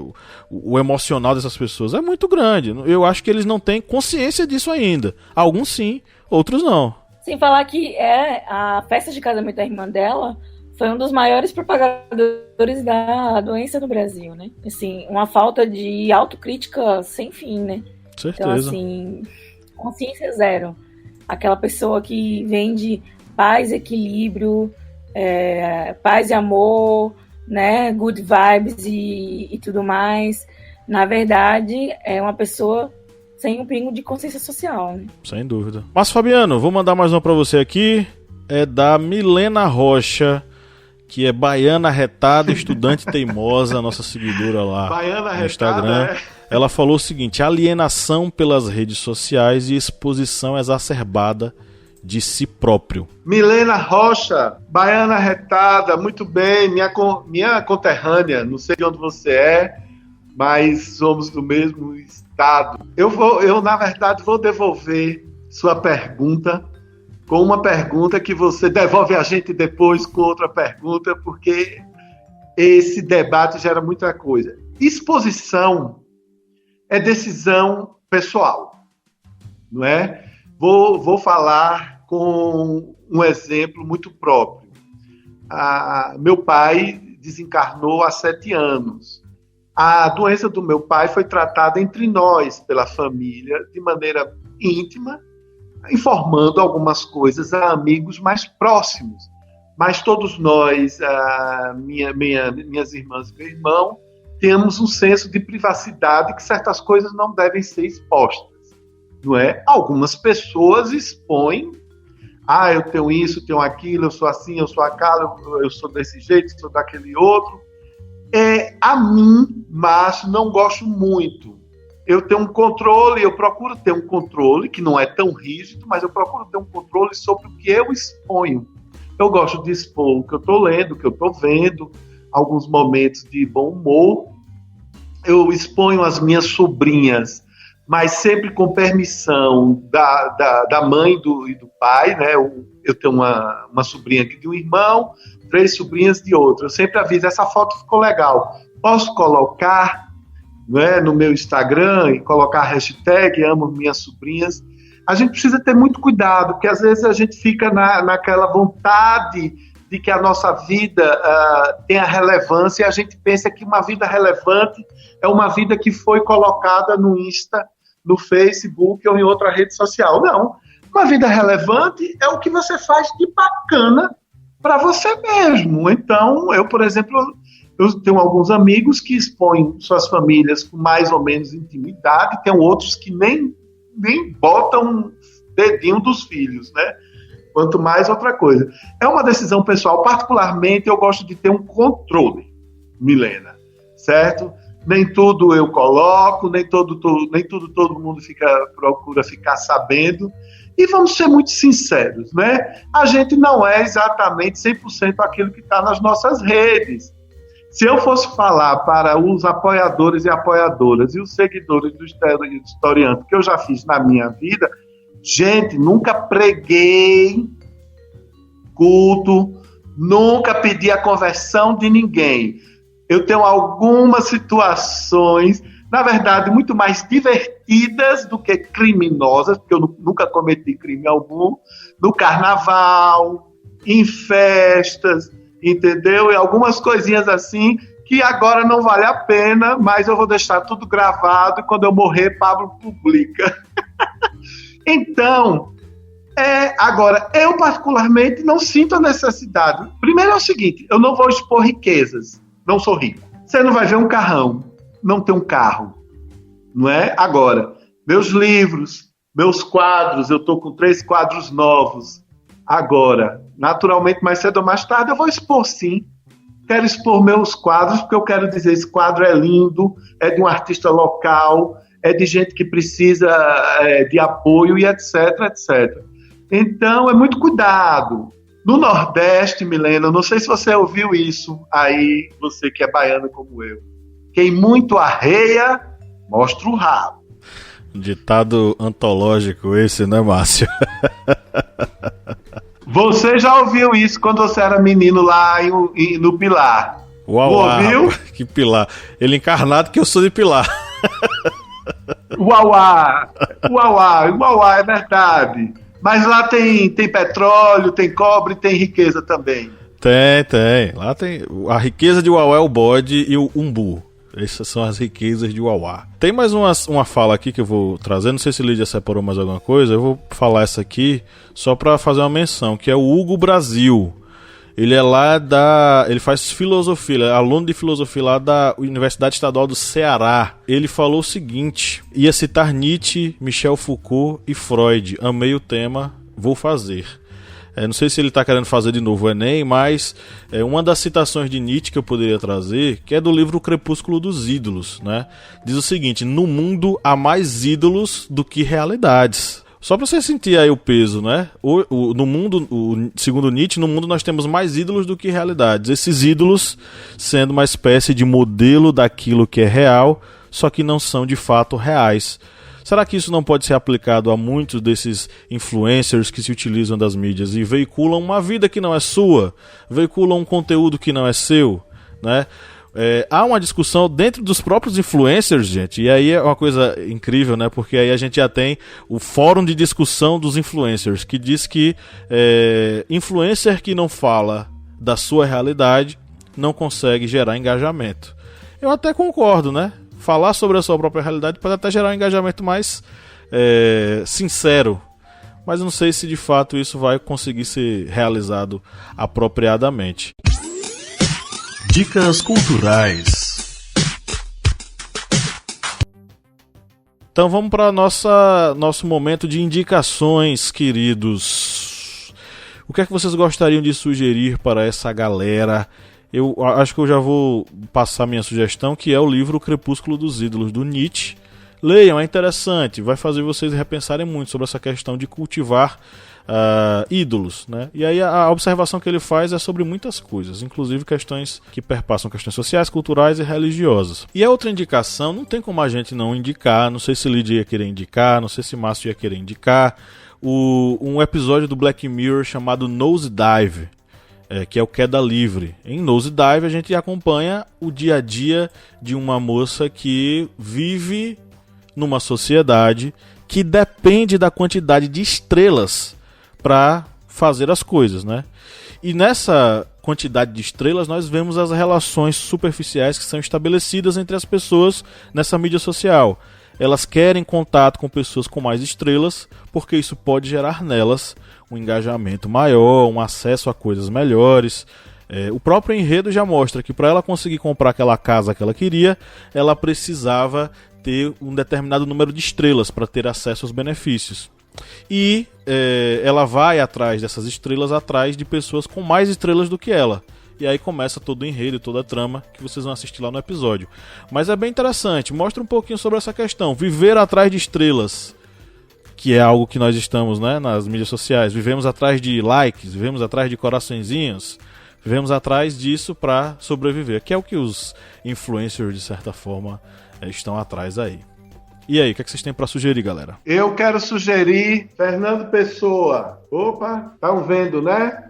O emocional dessas pessoas é muito grande. Eu acho que eles não têm consciência disso ainda. Alguns sim, outros não. Sem falar que a festa de casamento da irmã dela foi um dos maiores propagadores da doença no Brasil, né? Assim, uma falta de autocrítica sem fim, né? Certeza. Então, assim, consciência zero. Aquela pessoa que vende paz, equilíbrio, paz e amor, né, good vibes e tudo mais, na verdade é uma pessoa sem um pingo de consciência social, né? Sem dúvida. Mas Fabiano, vou mandar mais uma pra você aqui, é da Milena Rocha, que é baiana retada, estudante teimosa, nossa seguidora lá baiana no Instagram. Retada, Ela falou o seguinte: alienação pelas redes sociais e exposição exacerbada de si próprio. Milena Rocha, baiana retada, muito bem, minha conterrânea, não sei de onde você é, mas somos do mesmo estado. Eu na verdade, vou devolver sua pergunta com uma pergunta que você devolve a gente depois com outra pergunta, porque esse debate gera muita coisa. Exposição é decisão pessoal, não é? Vou falar com um exemplo muito próprio. Meu pai desencarnou há 7 anos. A doença do meu pai foi tratada entre nós, pela família, de maneira íntima, informando algumas coisas a amigos mais próximos. Mas todos nós, minhas irmãs e meu irmão, temos um senso de privacidade que certas coisas não devem ser expostas. Não é? Algumas pessoas expõem, eu tenho isso, tenho aquilo, eu sou assim, eu sou aquilo, eu sou desse jeito, sou daquele outro. A mim, mas não gosto muito. Eu tenho um controle, eu procuro ter um controle, que não é tão rígido, mas eu procuro ter um controle sobre o que eu exponho. Eu gosto de expor o que eu estou lendo, o que eu estou vendo, alguns momentos de bom humor. Eu exponho as minhas sobrinhas, mas sempre com permissão da mãe e do pai, né? Eu tenho uma sobrinha aqui de um irmão, 3 sobrinhas de outro. Eu sempre aviso, essa foto ficou legal. Posso colocar, né, no meu Instagram e colocar a hashtag amo minhas sobrinhas? A gente precisa ter muito cuidado, porque às vezes a gente fica naquela vontade de que a nossa vida tenha relevância, e a gente pensa que uma vida relevante é uma vida que foi colocada no Insta, no Facebook ou em outra rede social. Não. Uma vida relevante é o que você faz de bacana para você mesmo. Então, eu, por exemplo, eu tenho alguns amigos que expõem suas famílias com mais ou menos intimidade, tem outros que nem botam dedinho dos filhos, né? Quanto mais outra coisa. É uma decisão pessoal. Particularmente, eu gosto de ter um controle, Milena, certo? Nem tudo eu coloco, nem tudo todo mundo procura ficar sabendo. E vamos ser muito sinceros, né? A gente não é exatamente 100% aquilo que está nas nossas redes. Se eu fosse falar para os apoiadores e apoiadoras e os seguidores do Historiante que eu já fiz na minha vida, gente, nunca preguei culto, nunca pedi a conversão de ninguém. Eu tenho algumas situações, na verdade, muito mais divertidas do que criminosas, porque eu nunca cometi crime algum, no carnaval, em festas, entendeu? E algumas coisinhas assim que agora não vale a pena, mas eu vou deixar tudo gravado e quando eu morrer, Pablo publica. Então, agora, eu particularmente não sinto a necessidade. Primeiro é o seguinte, eu não vou expor riquezas, não sou rico. Você não vai ver um carrão, não tem um carro, não é? Agora, meus livros, meus quadros, eu estou com 3 quadros novos. Agora, naturalmente, mais cedo ou mais tarde, eu vou expor sim. Quero expor meus quadros, porque eu quero dizer, esse quadro é lindo, é de um artista local, é de gente que precisa de apoio e etc, etc. Então, é muito cuidado. No Nordeste, Milena, não sei se você ouviu isso aí, você que é baiana como eu. Quem muito arreia, mostra o rabo. Ditado antológico esse, né, Márcio? Você já ouviu isso quando você era menino lá no Pilar? Uauá, ouviu? Rapaz, que Pilar. Ele encarnado que eu sou de Pilar. Uauá, é verdade. Mas lá tem petróleo, tem cobre, tem riqueza também. Tem. Lá tem. A riqueza de Uauá é o bode e o umbu. Essas são as riquezas de Uauá. Tem mais uma fala aqui que eu vou trazer. Não sei se Lídia separou mais alguma coisa. Eu vou falar essa aqui só para fazer uma menção, que é o Hugo Brasil. Ele é lá ele faz filosofia, ele é aluno de filosofia lá da Universidade Estadual do Ceará. Ele falou o seguinte: ia citar Nietzsche, Michel Foucault e Freud. Amei o tema, vou fazer. Não sei se ele está querendo fazer de novo o Enem, mas uma das citações de Nietzsche que eu poderia trazer, que é do livro O Crepúsculo dos Ídolos, né? Diz o seguinte: no mundo há mais ídolos do que realidades. Só para você sentir aí o peso, né? No mundo, segundo Nietzsche, no mundo nós temos mais ídolos do que realidades. Esses ídolos sendo uma espécie de modelo daquilo que é real, só que não são de fato reais. Será que isso não pode ser aplicado a muitos desses influencers que se utilizam das mídias e veiculam uma vida que não é sua, veiculam um conteúdo que não é seu, né? Há uma discussão dentro dos próprios influencers, gente, e aí é uma coisa incrível, né? Porque aí a gente já tem o fórum de discussão dos influencers, que diz que influencer que não fala da sua realidade não consegue gerar engajamento. Eu até concordo, né? Falar sobre a sua própria realidade pode até gerar um engajamento mais sincero, mas não sei se de fato isso vai conseguir ser realizado apropriadamente. Dicas culturais. Então vamos para nosso momento de indicações, queridos. O que é que vocês gostariam de sugerir para essa galera? Eu acho que eu já vou passar minha sugestão, que é o livro O Crepúsculo dos Ídolos, do Nietzsche. Leiam, é interessante, vai fazer vocês repensarem muito sobre essa questão de cultivar ídolos, né? E aí a observação que ele faz é sobre muitas coisas, inclusive questões que perpassam questões sociais, culturais e religiosas. E a outra indicação, não tem como a gente não indicar, não sei se Lídia ia querer indicar, não sei se Márcio ia querer indicar, um episódio do Black Mirror chamado Nosedive, que é o Queda Livre. Em Nosedive a gente acompanha o dia a dia de uma moça que vive numa sociedade que depende da quantidade de estrelas para fazer as coisas, né? E nessa quantidade de estrelas nós vemos as relações superficiais que são estabelecidas entre as pessoas nessa mídia social. Elas querem contato com pessoas com mais estrelas, porque isso pode gerar nelas um engajamento maior, um acesso a coisas melhores. O próprio enredo já mostra que para ela conseguir comprar aquela casa que ela queria, ela precisava ter um determinado número de estrelas para ter acesso aos benefícios. E ela vai atrás dessas estrelas, atrás de pessoas com mais estrelas do que ela. E aí começa todo o enredo e toda a trama que vocês vão assistir lá no episódio. Mas é bem interessante, mostra um pouquinho sobre essa questão. Viver atrás de estrelas, que é algo que nós estamos, né, nas mídias sociais. Vivemos atrás de likes, vivemos atrás de coraçõezinhos, vivemos atrás disso para sobreviver. Que é o que os influencers, de certa forma, estão atrás aí. E aí, o que vocês têm para sugerir, galera? Eu quero sugerir Fernando Pessoa. Opa, estão vendo, né?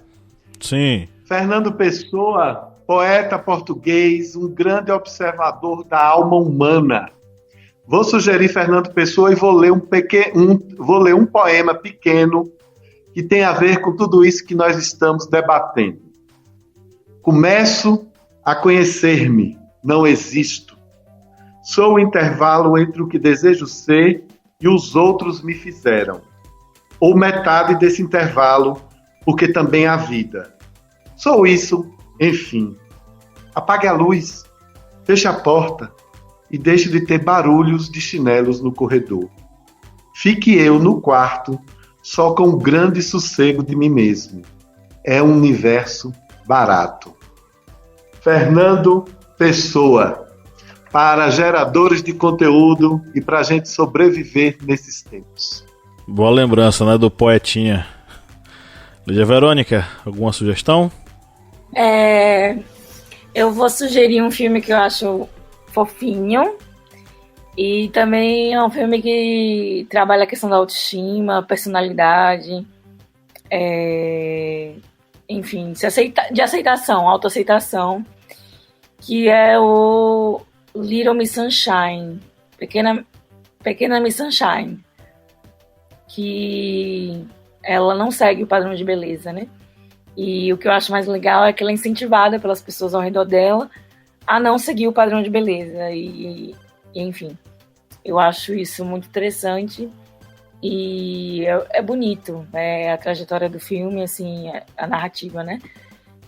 Sim. Fernando Pessoa, poeta português, um grande observador da alma humana. Vou sugerir Fernando Pessoa e vou ler um poema pequeno que tem a ver com tudo isso que nós estamos debatendo. Começo a conhecer-me, não existo. Sou o intervalo entre o que desejo ser e os outros me fizeram. Ou metade desse intervalo, porque também há vida. Sou isso, enfim. Apague a luz, feche a porta e deixe de ter barulhos de chinelos no corredor. Fique eu no quarto, só com o grande sossego de mim mesmo. É um universo barato. Fernando Pessoa, para geradores de conteúdo e para a gente sobreviver nesses tempos. Boa lembrança, né, do poetinha. Lídia Verônica, alguma sugestão? Eu vou sugerir um filme que eu acho fofinho. E também é um filme que trabalha a questão da autoestima, personalidade, enfim, de aceitação, autoaceitação, que é o Little Miss Sunshine, Pequena Miss Sunshine, que ela não segue o padrão de beleza, né? E o que eu acho mais legal é que ela é incentivada pelas pessoas ao redor dela a não seguir o padrão de beleza e enfim, eu acho isso muito interessante e é bonito, a trajetória do filme, assim, a narrativa, né?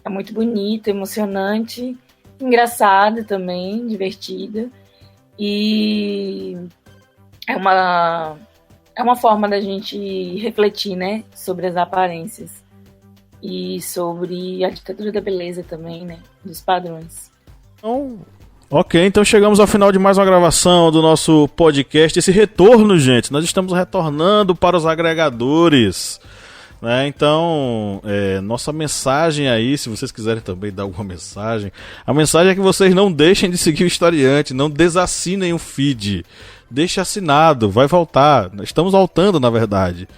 É muito bonita, emocionante, engraçada também, divertida e é uma forma da gente refletir, né, sobre as aparências e sobre a ditadura da beleza também, né, dos padrões. Ok, então chegamos ao final de mais uma gravação do nosso podcast. Esse retorno, gente, nós estamos retornando para os agregadores, né? Então, nossa mensagem aí, se vocês quiserem também dar alguma mensagem, a mensagem é que vocês não deixem de seguir o Historiante, não desassinem o feed, deixe assinado, vai voltar, estamos voltando na verdade.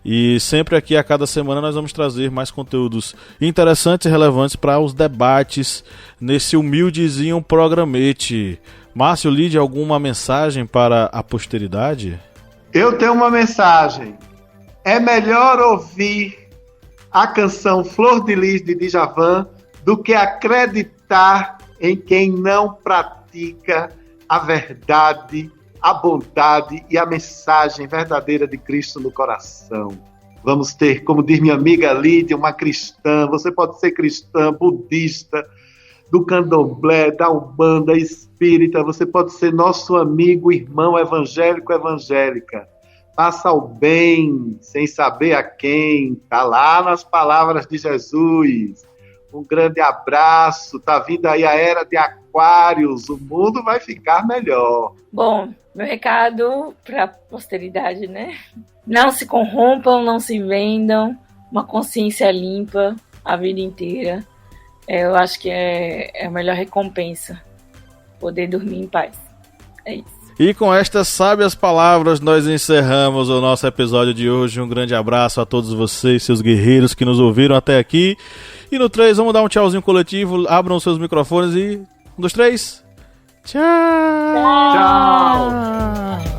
E sempre aqui, a cada semana, nós vamos trazer mais conteúdos interessantes e relevantes para os debates nesse humildezinho programete. Márcio, Lídia, alguma mensagem para a posteridade? Eu tenho uma mensagem. É melhor ouvir a canção Flor de Lis de Djavan do que acreditar em quem não pratica a verdade, a bondade e a mensagem verdadeira de Cristo no coração. Vamos ter, como diz minha amiga Lídia, uma cristã. Você pode ser cristã, budista, do candomblé, da umbanda, espírita. Você pode ser nosso amigo, irmão evangélico, evangélica. Faça o bem, sem saber a quem. Está lá nas palavras de Jesus. Um grande abraço. Está vindo aí a era de Aquários. O mundo vai ficar melhor. Bom, meu recado para a posteridade, né? Não se corrompam, não se vendam. Uma consciência limpa a vida inteira. Eu acho que é a melhor recompensa. Poder dormir em paz. É isso. E com estas sábias palavras nós encerramos o nosso episódio de hoje. Um grande abraço a todos vocês, seus guerreiros que nos ouviram até aqui. E no 3, vamos dar um tchauzinho coletivo. Abram seus microfones e... 1, 2, 3. Tchau! Tchau!